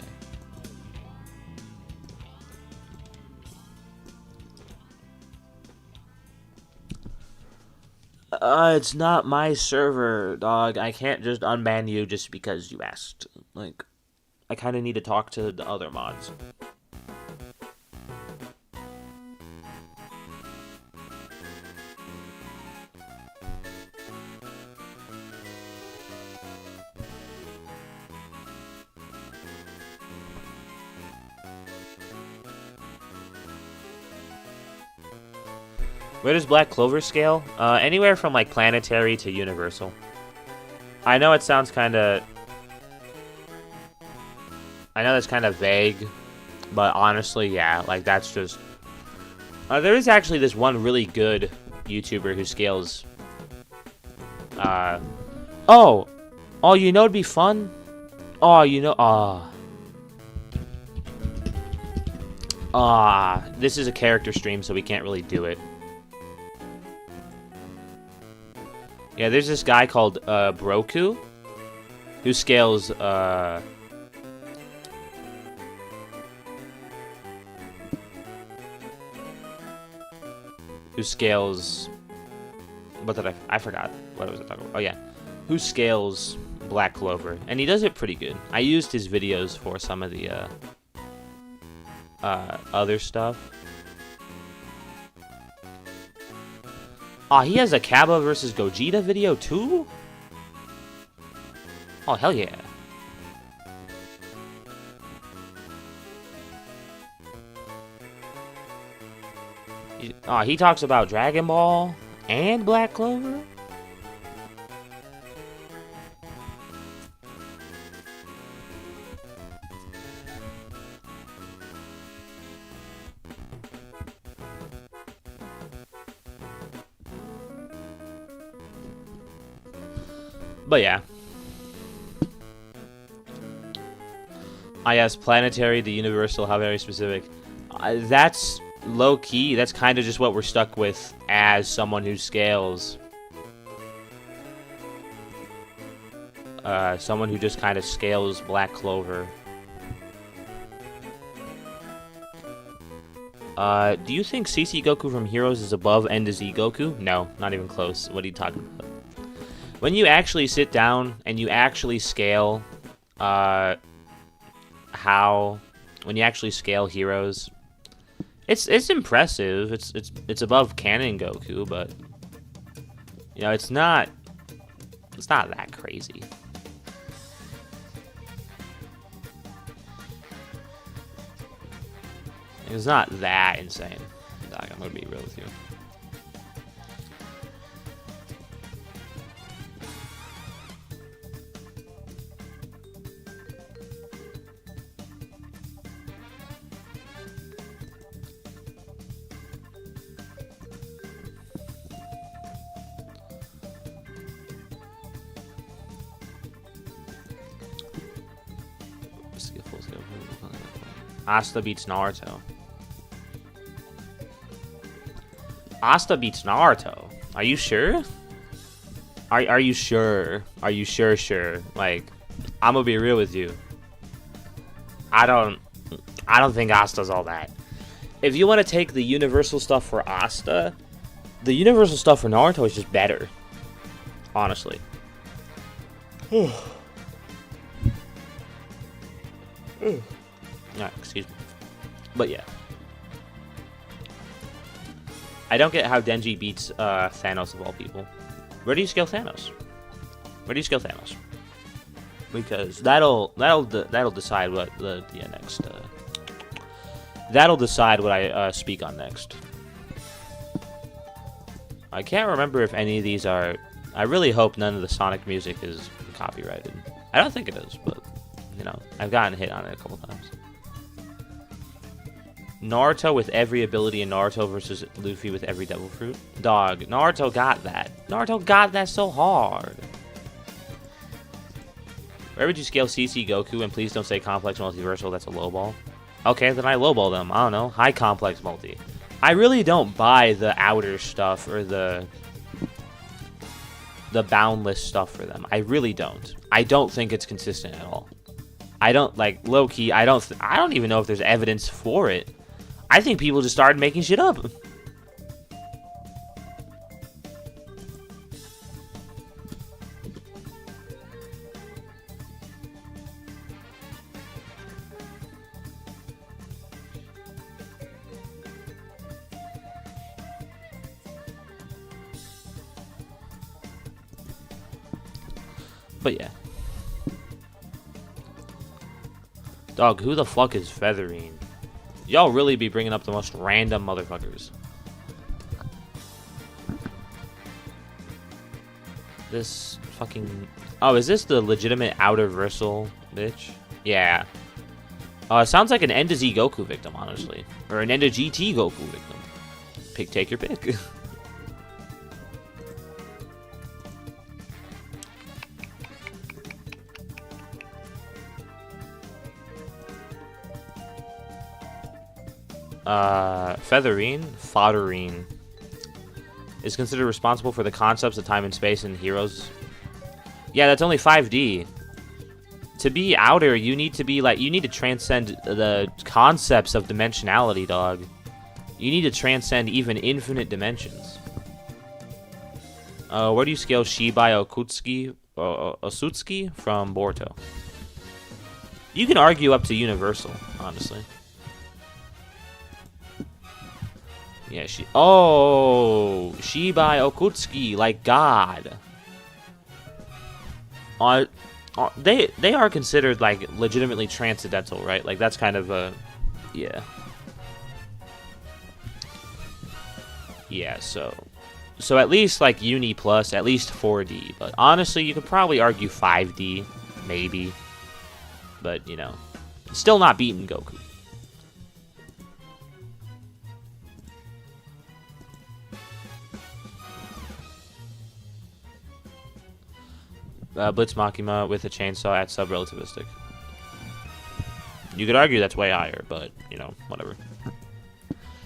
It's not my server, dog. I can't just unban you just because you asked. Like, I kind of need to talk to the other mods. Where does Black Clover scale? Anywhere from like planetary to universal. I know it sounds kind of... I know that's kind of vague, but honestly, yeah, like that's just... there is actually this one really good YouTuber who scales... Oh! Oh, you know it'd be fun? Oh, you know... this is a character stream, so we can't really do it. Yeah, there's this guy called Broku who scales what did I forgot what was I talking about? Oh yeah, who scales Black Clover, and he does it pretty good. I used his videos for some of the other stuff. He has a Kaba versus Gogeta video too? Oh, hell yeah. He talks about Dragon Ball and Black Clover? But yeah. Yes, planetary, the universal, how very specific. That's low-key. That's kind of just what we're stuck with as someone who scales. Someone who just kind of scales Black Clover. Do you think CC Goku from Heroes is above End to Z Goku? No, not even close. What are you talking about? When you actually sit down and you actually scale, when you actually scale Heroes, it's impressive. It's above Canon Goku, but you know it's not that crazy. It's not that insane. Dog, I'm gonna be real with you. Asta beats Naruto. Asta beats Naruto. Are you sure? Are you sure? Are you sure? Like, I'm gonna be real with you. I don't think Asta's all that. If you want to take the universal stuff for Asta, the universal stuff for Naruto is just better. Honestly. Excuse me. But yeah. I don't get how Denji beats Thanos of all people. Where do you scale Thanos? Where do you scale Thanos? Because that'll decide what the next. That'll decide what I speak on next. I can't remember if any of these are. I really hope none of the Sonic music is copyrighted. I don't think it is, but you know, I've gotten hit on it a couple times. Naruto with every ability in Naruto versus Luffy with every Devil Fruit. Dog, Naruto got that. Naruto got that so hard. Where would you scale CC Goku? And please don't say complex multiversal, that's a lowball. Okay, then I lowball them. I don't know. High complex multi. I really don't buy the outer stuff or the boundless stuff for them. I really don't. I don't think it's consistent at all. I don't, like, low-key, I don't even know if there's evidence for it. I think people just started making shit up. But yeah. Dog, who the fuck is Featherine? Y'all really be bringing up the most random motherfuckers. This fucking... Oh, is this the legitimate outer versal bitch? Yeah. Sounds like an End to Z Goku victim, honestly. Or an End to GT Goku victim. Take your pick. Featherine is considered responsible for the concepts of time and space and heroes. Yeah, that's only 5D. To be outer, you need to be like, you need to transcend the concepts of dimensionality, dog. You need to transcend even infinite dimensions. Where do you scale Shibai Osutsuki from Boruto? You can argue up to universal, honestly. Yeah, Shibai Okutsuki, like God. They are considered like legitimately transcendental, right? Like that's kind of a, yeah. Yeah, so at least like Uni Plus, at least 4D. But honestly, you could probably argue 5D, maybe. But you know, still not beating Goku. Blitz Makima with a chainsaw at sub-relativistic. You could argue that's way higher, but, you know, whatever.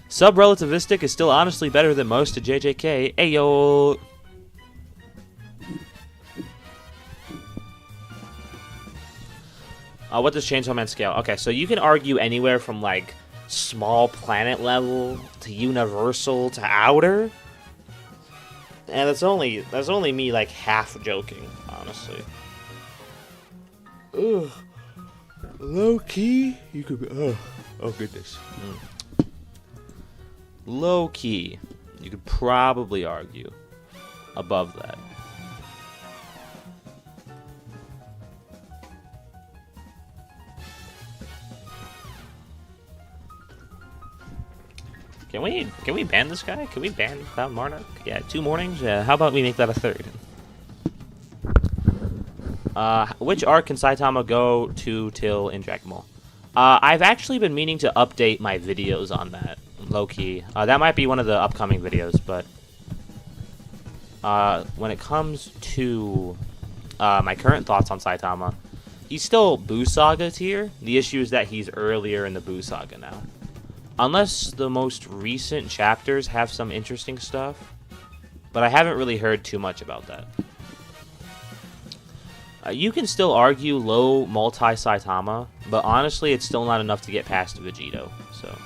Sub-relativistic is still honestly better than most to JJK. Ayo! What does Chainsaw Man scale? Okay, so you can argue anywhere from, like, small planet level to universal to outer. And that's only me, like, half joking, honestly. Ugh. Low key? You could be, oh goodness. Low key. You could probably argue above that. Can we ban this guy? Can we ban Cloud Monarch? Yeah, 2 mornings? Yeah, how about we make that a 3rd? Which arc can Saitama go to till in Dragon Ball? I've actually been meaning to update my videos on that, low-key. That might be one of the upcoming videos, but when it comes to my current thoughts on Saitama, he's still Buu Saga tier. The issue is that he's earlier in the Buu Saga now. Unless the most recent chapters have some interesting stuff. But I haven't really heard too much about that. You can still argue low multi-Saitama, but honestly, it's still not enough to get past Vegito. So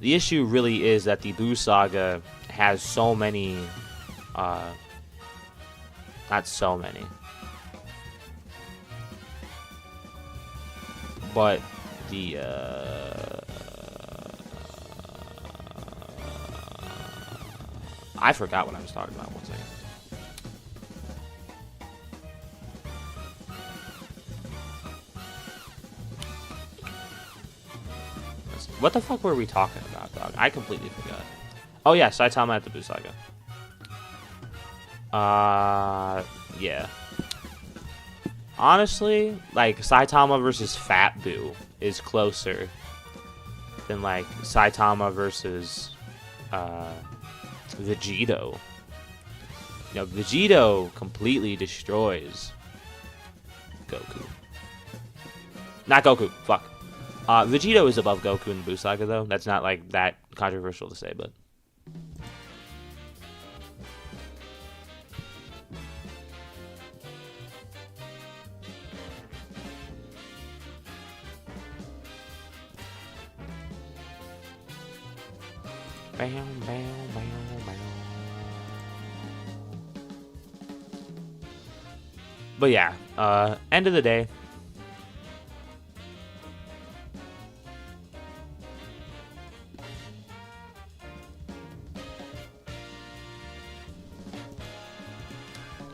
the issue really is that the Buu Saga has so many, not so many, but the I forgot what I was talking about. 1 second. What the fuck were we talking about, dog? I completely forgot. Oh yeah, Saitama at the Buu Saga. Yeah. Honestly, like, Saitama versus Fat Buu is closer than, like, Saitama versus, Vegito. You know, Vegito completely destroys Goku. Not Goku, fuck. Vegito is above Goku in the Buu Saga, though. That's not, like, that controversial to say, but... Bam, bam, bam, bam. But yeah, end of the day.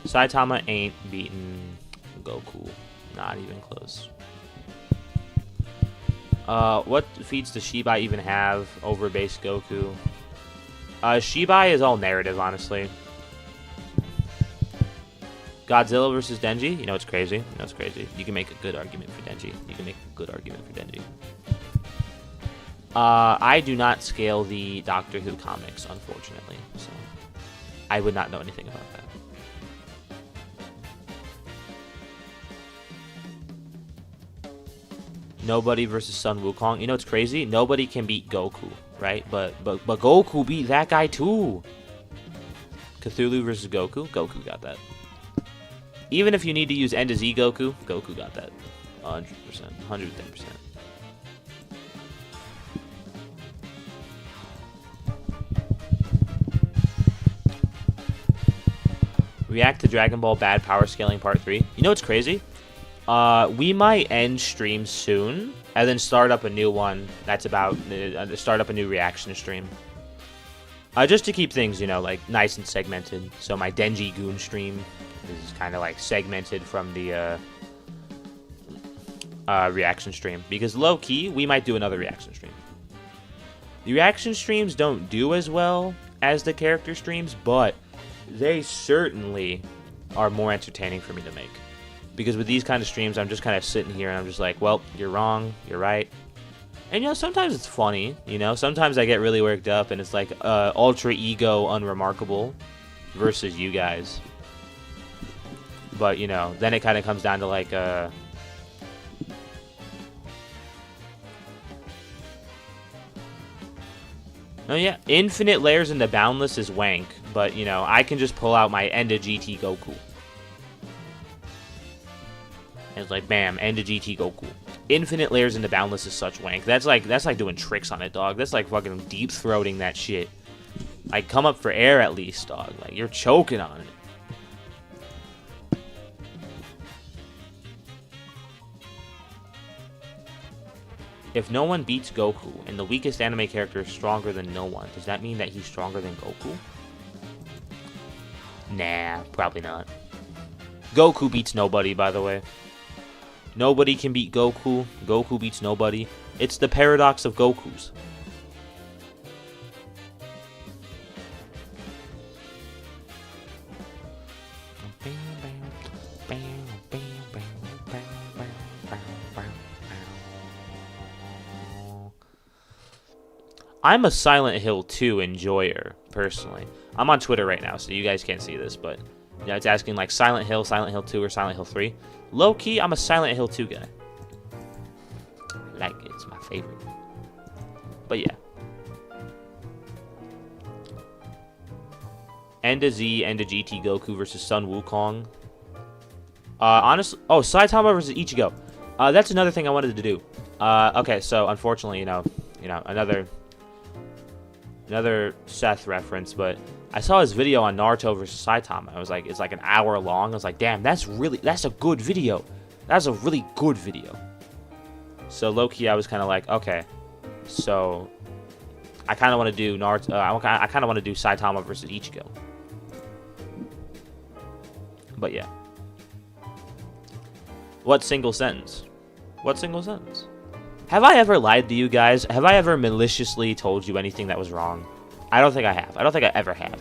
Saitama ain't beaten Goku. Not even close. What feats does Shibai even have over base Goku? Shibai is all narrative, honestly. Godzilla versus Denji? You know, it's crazy. You know, it's crazy. You can make a good argument for Denji. You can make a good argument for Denji. I do not scale the Doctor Who comics, unfortunately. So, I would not know anything about that. Nobody versus Sun Wukong. You know, it's crazy. Nobody can beat Goku, right? But Goku beat that guy too. Cthulhu versus Goku. Goku got that. Even if you need to use N to Z Goku, Goku got that. 100%. 110%. React to Dragon Ball Bad Power Scaling Part 3. You know what's crazy? We might end stream soon, and then start up a new one that's about, start up a new reaction stream. Just to keep things, you know, like, nice and segmented. So my Denji Goon stream is kind of, like, segmented from the, reaction stream. Because low-key, we might do another reaction stream. The reaction streams don't do as well as the character streams, but they certainly are more entertaining for me to make. Because with these kind of streams, I'm just kind of sitting here and I'm just like, well, you're wrong, you're right. And, you know, sometimes it's funny, you know? Sometimes I get really worked up and it's like ultra ego unremarkable versus you guys. But, you know, then it kind of comes down to like... Oh, yeah, infinite layers into Boundless is wank. But, you know, I can just pull out my End of GT Goku. And it's like, bam, End of GT Goku. Infinite layers into Boundless is such wank. That's like doing tricks on it, dog. That's like fucking deep throating that shit. Like, come up for air at least, dog. Like, you're choking on it. If no one beats Goku, and the weakest anime character is stronger than no one, does that mean that he's stronger than Goku? Nah, probably not. Goku beats nobody, by the way. Nobody can beat Goku. Goku beats nobody. It's the paradox of Gokus. I'm a Silent Hill 2 enjoyer, personally. I'm on Twitter right now, so you guys can't see this, but yeah, it's asking like Silent Hill 2, or Silent Hill 3. Low-key, I'm a Silent Hill 2 guy. Like it. It's my favorite. But yeah. Enda Z, Enda GT Goku versus Sun Wukong. Honestly, oh, Saitama versus Ichigo. That's another thing I wanted to do. Okay, so unfortunately, another Seth reference, but I saw his video on Naruto versus Saitama. I was like, it's like an hour long. I was like, damn, that's a good video. That's a really good video. So low-key, I was kind of like, okay, so I kind of want to do Naruto. I kind of want to do Saitama versus Ichigo. But yeah. What single sentence? What single sentence? Have I ever lied to you guys? Have I ever maliciously told you anything that was wrong? I don't think I have. I don't think I ever have.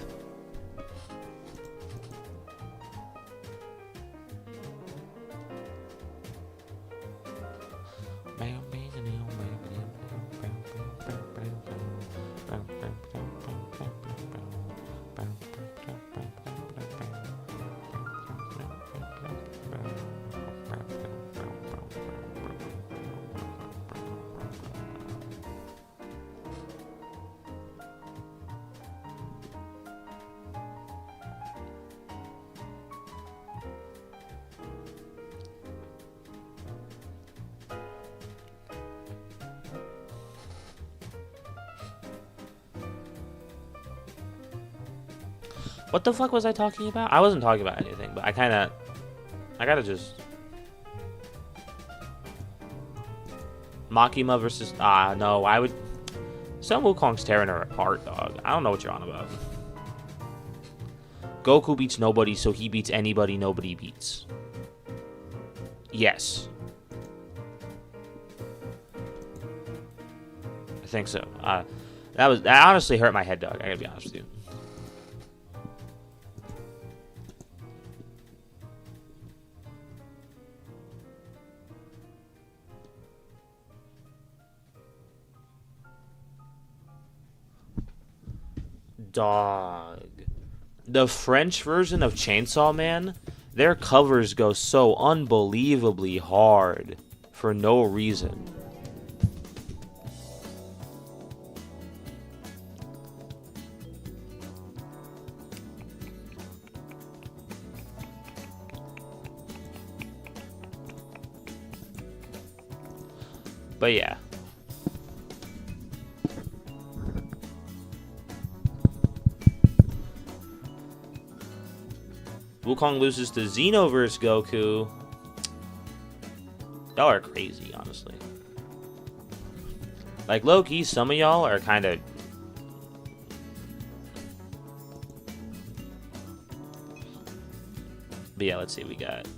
What the fuck was I talking about? I wasn't talking about anything, but I gotta just... Makima versus... no, I would... Sun Wukong's tearing her apart, dog. I don't know what you're on about. Goku beats nobody, so he beats anybody nobody beats. Yes. I think so. That honestly hurt my head, dog. I gotta be honest with you. Dog. The French version of Chainsaw Man, their covers go so unbelievably hard for no reason. But yeah. Wukong loses to Xenoverse Goku. Y'all are crazy, honestly. Like, low-key, some of y'all are kind of... But yeah, let's see, we got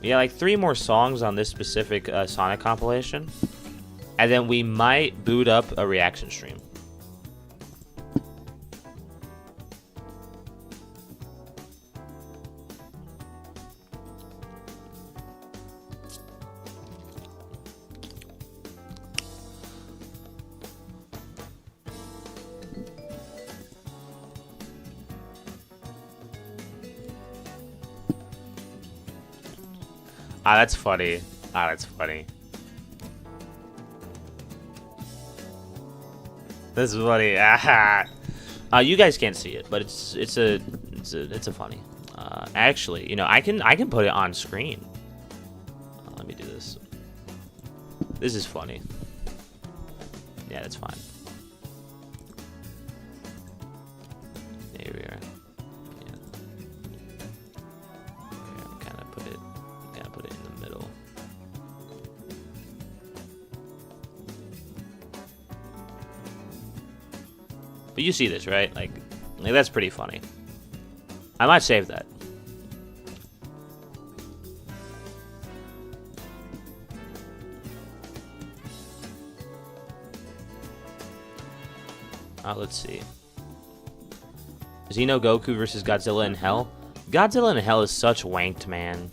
like 3 more songs on this specific Sonic compilation. And then we might boot up a reaction stream. That's funny. That's funny. This is funny. You guys can't see it, but it's a funny. Actually, I can put it on screen. Let me do this. This is funny. Yeah, that's fine. Here we are. Put it in the middle. But you see this, right? Like that's pretty funny. I might save that. Let's see. Xeno Goku versus Godzilla in Hell. Godzilla in Hell is such wanked, man.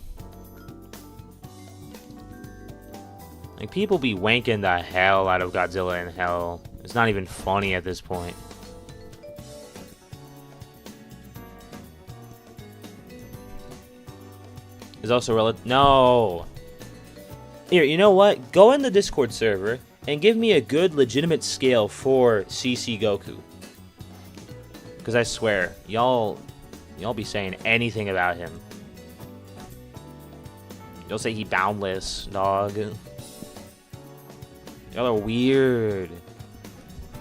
Like, people be wanking the hell out of Godzilla in Hell. It's not even funny at this point. Is also relative. No! Here, you know what? Go in the Discord server and give me a good, legitimate scale for CC Goku. Because I swear, y'all be saying anything about him. You'll say he boundless, dog. Y'all are weird.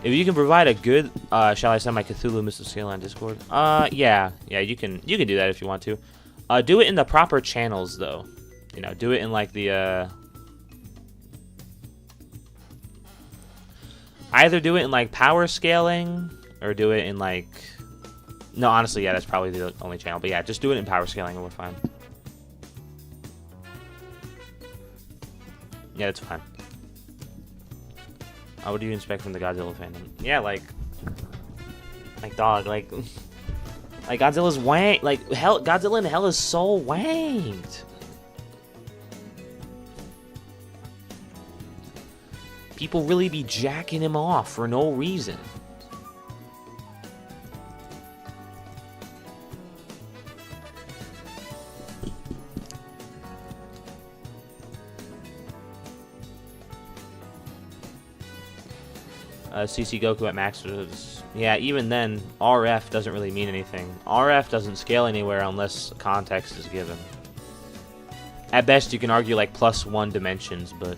If you can provide a good, shall I send my Cthulhu Mr. Scale on Discord? Yeah, you can do that if you want to. Do it in the proper channels, though. You know, do it in like the, either do it in like power scaling, or do it in like, no, honestly, yeah, that's probably the only channel. But yeah, just do it in power scaling and we're fine. Yeah, it's fine. What do you expect from the Godzilla fandom? Yeah, like dog, like Godzilla's wang, like hell, Godzilla in Hell is so wanged. People really be jacking him off for no reason. CC Goku at max was... Yeah, even then, RF doesn't really mean anything. RF doesn't scale anywhere unless context is given. At best, you can argue like +1 dimensions, but...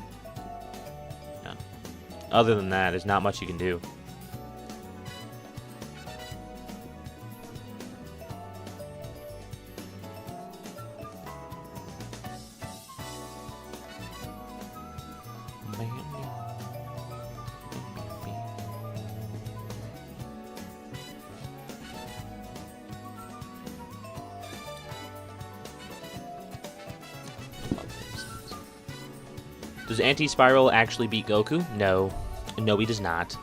Yeah. Other than that, there's not much you can do. Does Anti-Spiral actually beat Goku? No. No, he does not.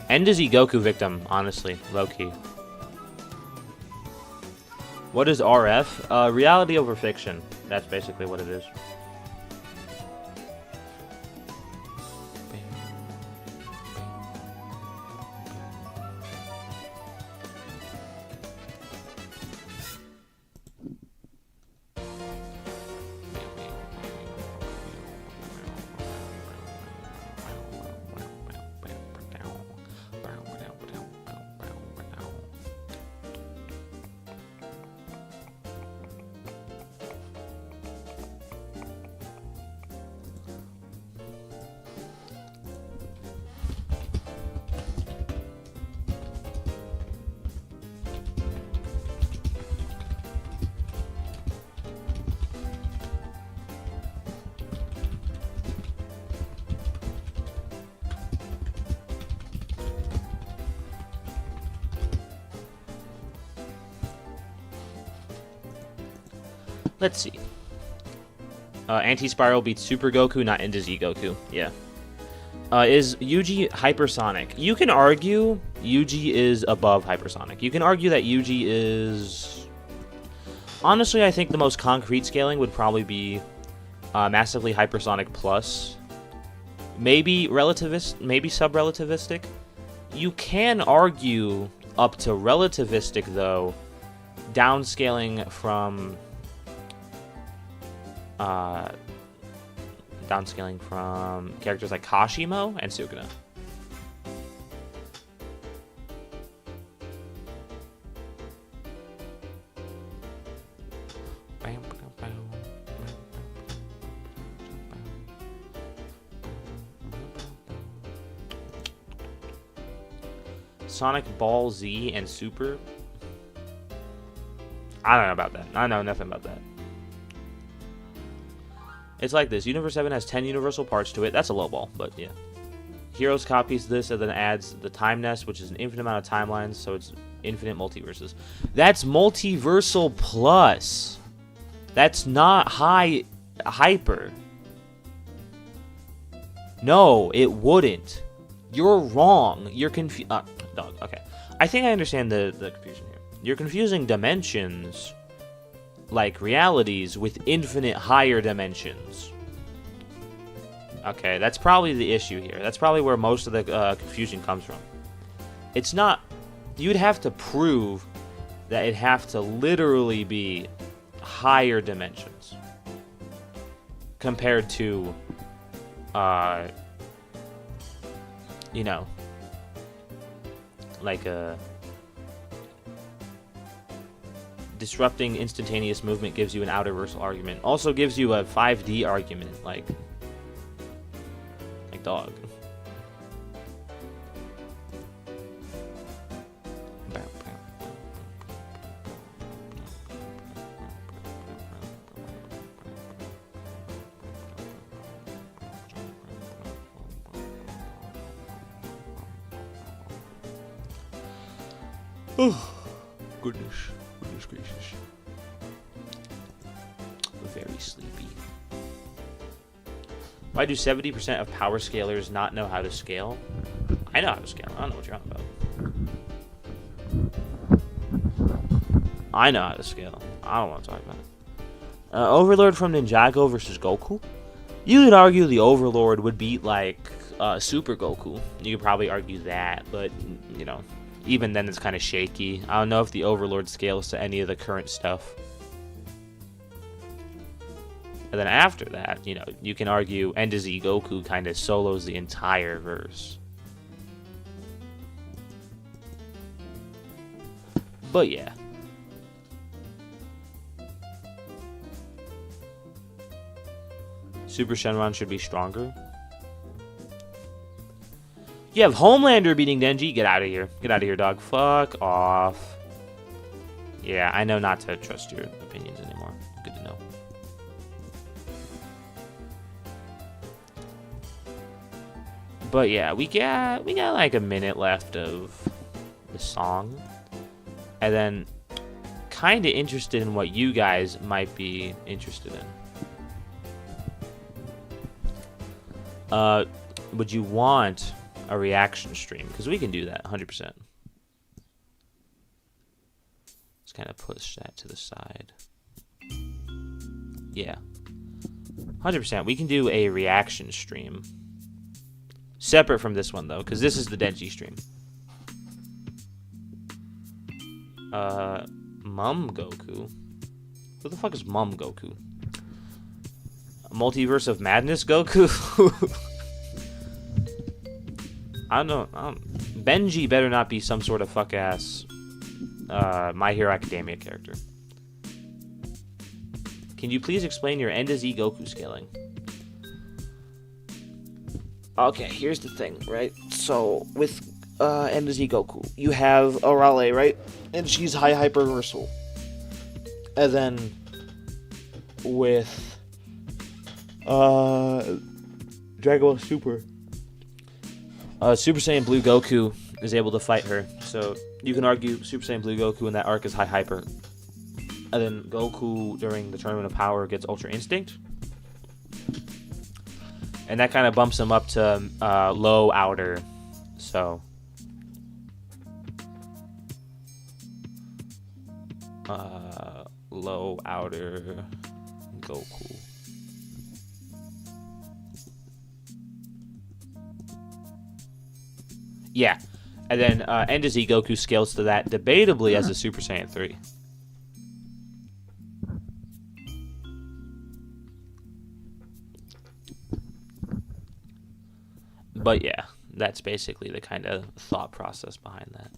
End is Goku victim, honestly. Low-key. What is RF? Reality over fiction. That's basically what it is. Let's see. Anti-Spiral beats Super Goku, not into Z Goku. Yeah. Is Yuji hypersonic? You can argue Yuji is above hypersonic. You can argue that Yuji is... Honestly, I think the most concrete scaling would probably be massively hypersonic plus. Maybe relativist, maybe sub-relativistic. You can argue up to relativistic, though, downscaling from... downscaling from characters like Kashimo and Sukuna. Sonic Ball Z and Super? I don't know about that. I know nothing about that. It's like this. Universe 7 has 10 universal parts to it. That's a low ball, but yeah. Heroes copies this and then adds the Time Nest, which is an infinite amount of timelines, so it's infinite multiverses. That's multiversal plus. That's not hyper. No, it wouldn't. You're wrong. You're confused. Dog. Okay. I think I understand the confusion here. You're confusing dimensions, like realities, with infinite higher dimensions. Okay, that's probably the issue here. That's probably where most of the confusion comes from. It's not... You'd have to prove that it'd have to literally be higher dimensions compared to, you know, like disrupting instantaneous movement gives you an outer versal argument. Also gives you a 5D argument, like dog. Oh, goodness gracious. Very sleepy. Why do 70% of power scalers not know how to scale? I know how to scale. I don't know what you're on about. I know how to scale. I don't want to talk about it. Overlord from Ninjago versus Goku? You could argue the Overlord would beat, like, Super Goku. You could probably argue that, but, you know, even then it's kind of shaky. I don't know if the Overlord scales to any of the current stuff. And then after that, you know, you can argue End to Z Goku kind of solos the entire verse. But yeah. Super Shenron should be stronger. You have Homelander beating Denji. Get out of here. Get out of here, dog. Fuck off. Yeah, I know not to trust your opinions anymore. Good to know. But yeah, we got like a minute left of the song. And then kind of interested in what you guys might be interested in. Would you want a reaction stream? Because we can do that 100%. Let's kind of push that to the side. Yeah. 100%. We can do a reaction stream. Separate from this one, though, because this is the Denji stream. Mum Goku? Who the fuck is Mum Goku? Multiverse of Madness Goku? I don't know. Benji better not be some sort of fuck-ass My Hero Academia character. Can you please explain your End to Z Goku scaling? Okay, here's the thing, right? So, with End to Z Goku, you have Arale, right? And she's high hyperversal. And then with Dragon Ball Super, Super Saiyan Blue Goku is able to fight her. So you can argue Super Saiyan Blue Goku in that arc is high hyper. And then Goku during the Tournament of Power gets Ultra Instinct. And that kind of bumps him up to low outer. So low outer Goku. Yeah. And then End to Z Goku scales to that debatably as a Super Saiyan 3. But yeah, that's basically the kind of thought process behind that.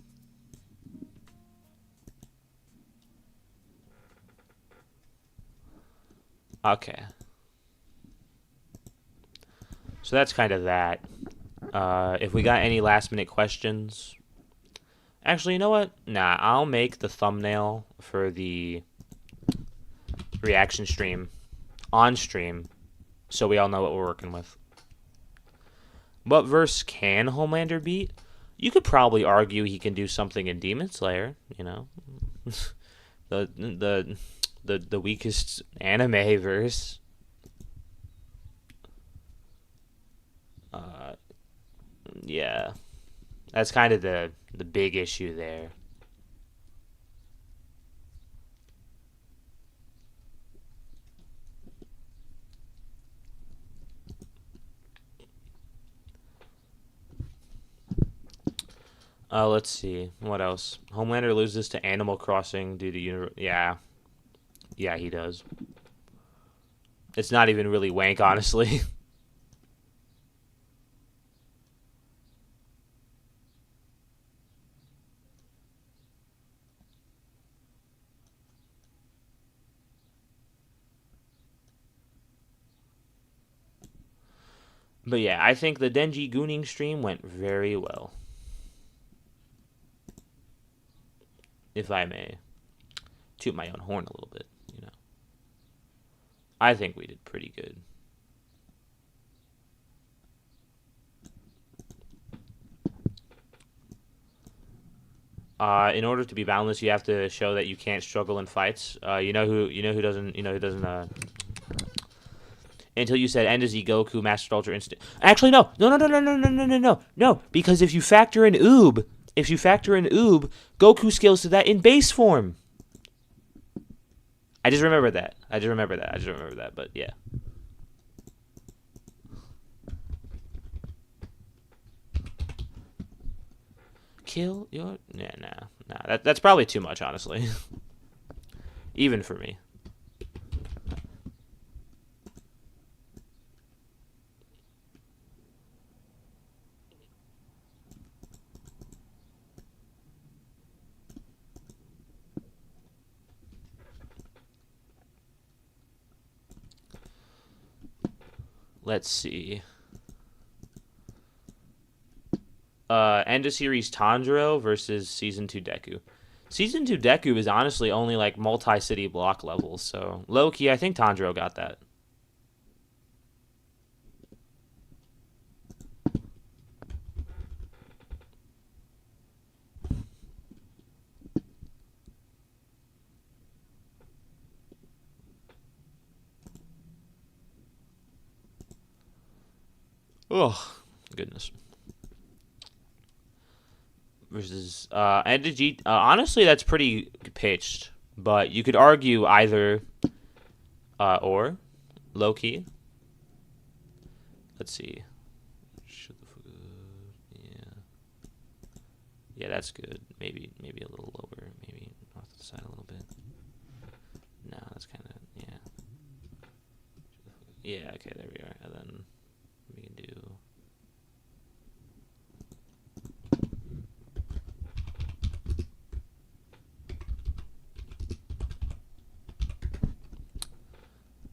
Okay. So that's kind of that. If we got any last minute questions... Actually, you know what? Nah, I'll make the thumbnail for the reaction stream on stream so we all know what we're working with. What verse can Homelander beat? You could probably argue he can do something in Demon Slayer, you know. the weakest anime verse. Yeah. That's kind of the big issue there. Let's see. What else? Homelander loses to Animal Crossing due to yeah. Yeah, he does. It's not even really wank, honestly. But yeah, I think the Denji Gooning stream went very well. If I may toot my own horn a little bit, you know. I think we did pretty good. In order to be boundless, you have to show that you can't struggle in fights. You know who doesn't. Until you said end as Goku Master Ultra Instinct. Actually, no. Because if you factor in Oob, Goku scales to that in base form. I just remembered that. But yeah. Kill your nah. That's probably too much, honestly. Even for me. Let's see. End of series Tanjiro versus season 2 Deku. Season 2 Deku is honestly only like multi-city block levels, so low key I think Tanjiro got that. Oh, goodness. Versus Denji. Honestly, that's pretty pitched, but you could argue either or low key. Let's see. Yeah, that's good. Maybe a little lower. Maybe off the side a little bit. No, that's kind of yeah. Yeah. Okay, there we are. And then we can do.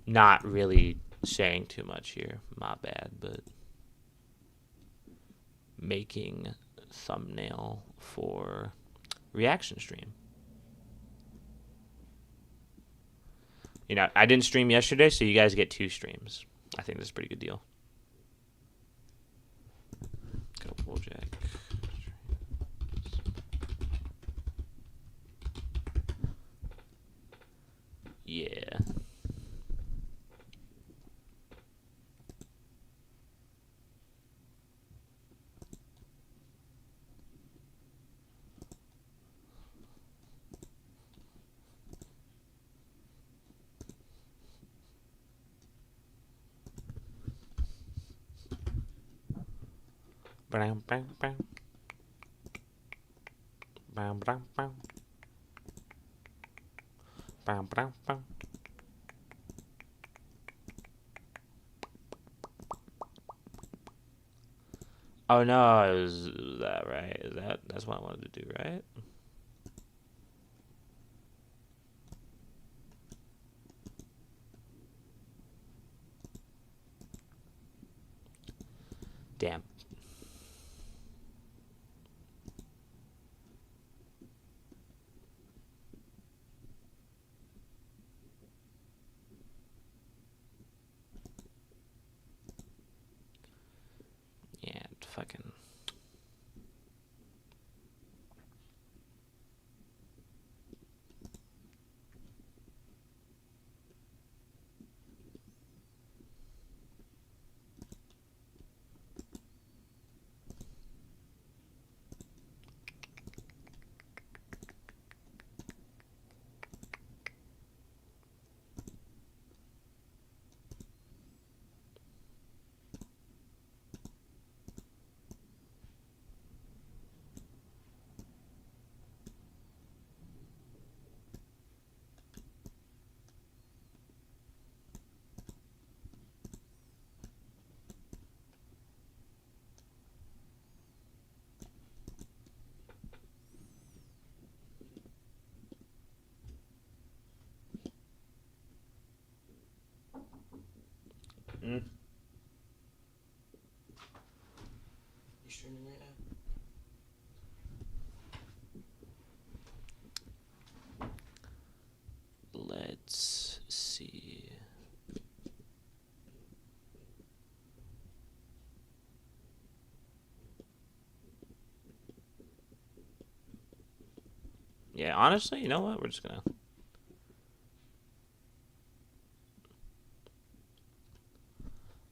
Not really saying too much here. My bad, but making thumbnail for reaction stream. You know, I didn't stream yesterday, so you guys get 2 streams. I think that's a pretty good deal. Go Bulljack. Yeah. Bam, bam, bam. Bam, bam, bam. Bam, bam, bam. Oh no, is that right? That's what I wanted to do, right? Damn. Yeah, fucking. You streaming right now? Let's see. Yeah, honestly, you know what? We're just gonna...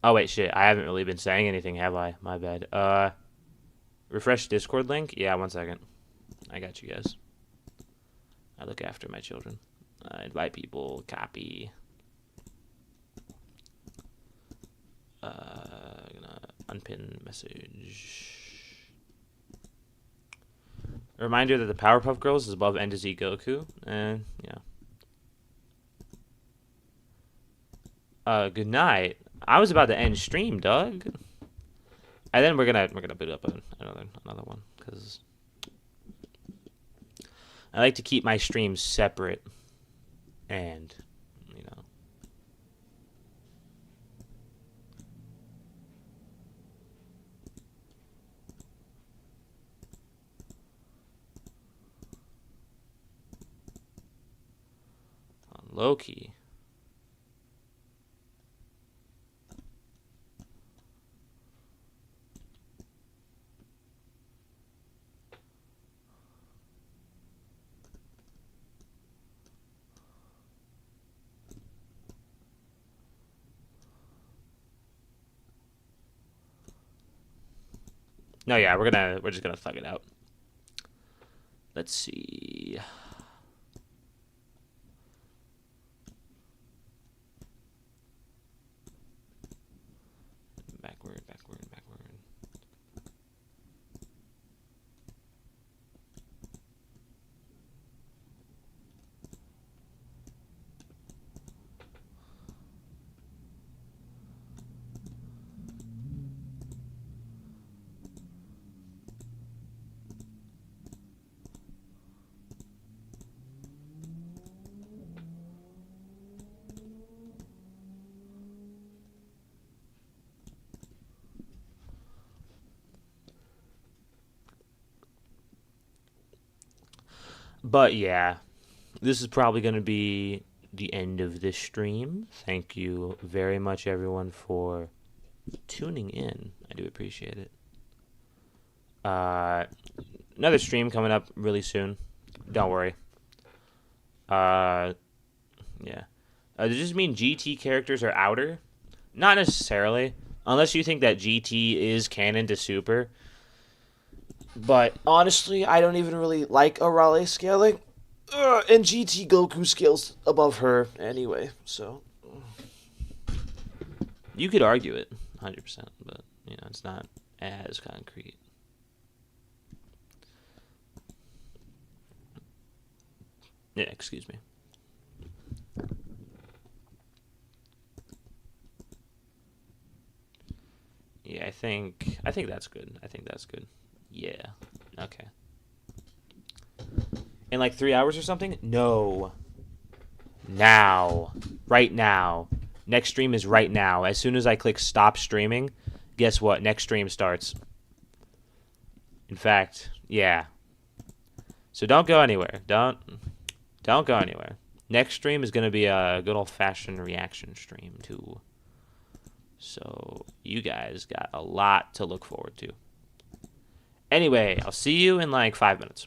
Oh, wait, shit. I haven't really been saying anything, have I? My bad. Refresh Discord link? Yeah, 1 second. I got you guys. I look after my children. Invite people, copy. Gonna unpin message. A reminder that the Powerpuff Girls is above N to Z Goku. And, yeah. Good night. I was about to end stream, Doug. And then we're gonna boot up another one, because I like to keep my streams separate, and you know. On low key. No, yeah, we're just gonna thug it out. Let's see. Backward. But yeah, this is probably going to be the end of this stream. Thank you very much, everyone, for tuning in. I do appreciate it. Another stream coming up really soon. Don't worry. Yeah. Does this mean GT characters are outer? Not necessarily. Unless you think that GT is canon to Super. But honestly, I don't even really like Arale scaling. And GT Goku scales above her anyway, so. You could argue it, 100%, but, you know, it's not as concrete. Yeah, excuse me. Yeah, I think that's good. Yeah. Okay. In like 3 hours or something? No. Now. Right now. Next stream is right now. As soon as I click stop streaming, guess what? Next stream starts. In fact, yeah. So don't go anywhere. Don't go anywhere. Next stream is going to be a good old-fashioned reaction stream, too. So you guys got a lot to look forward to. Anyway, I'll see you in like 5 minutes.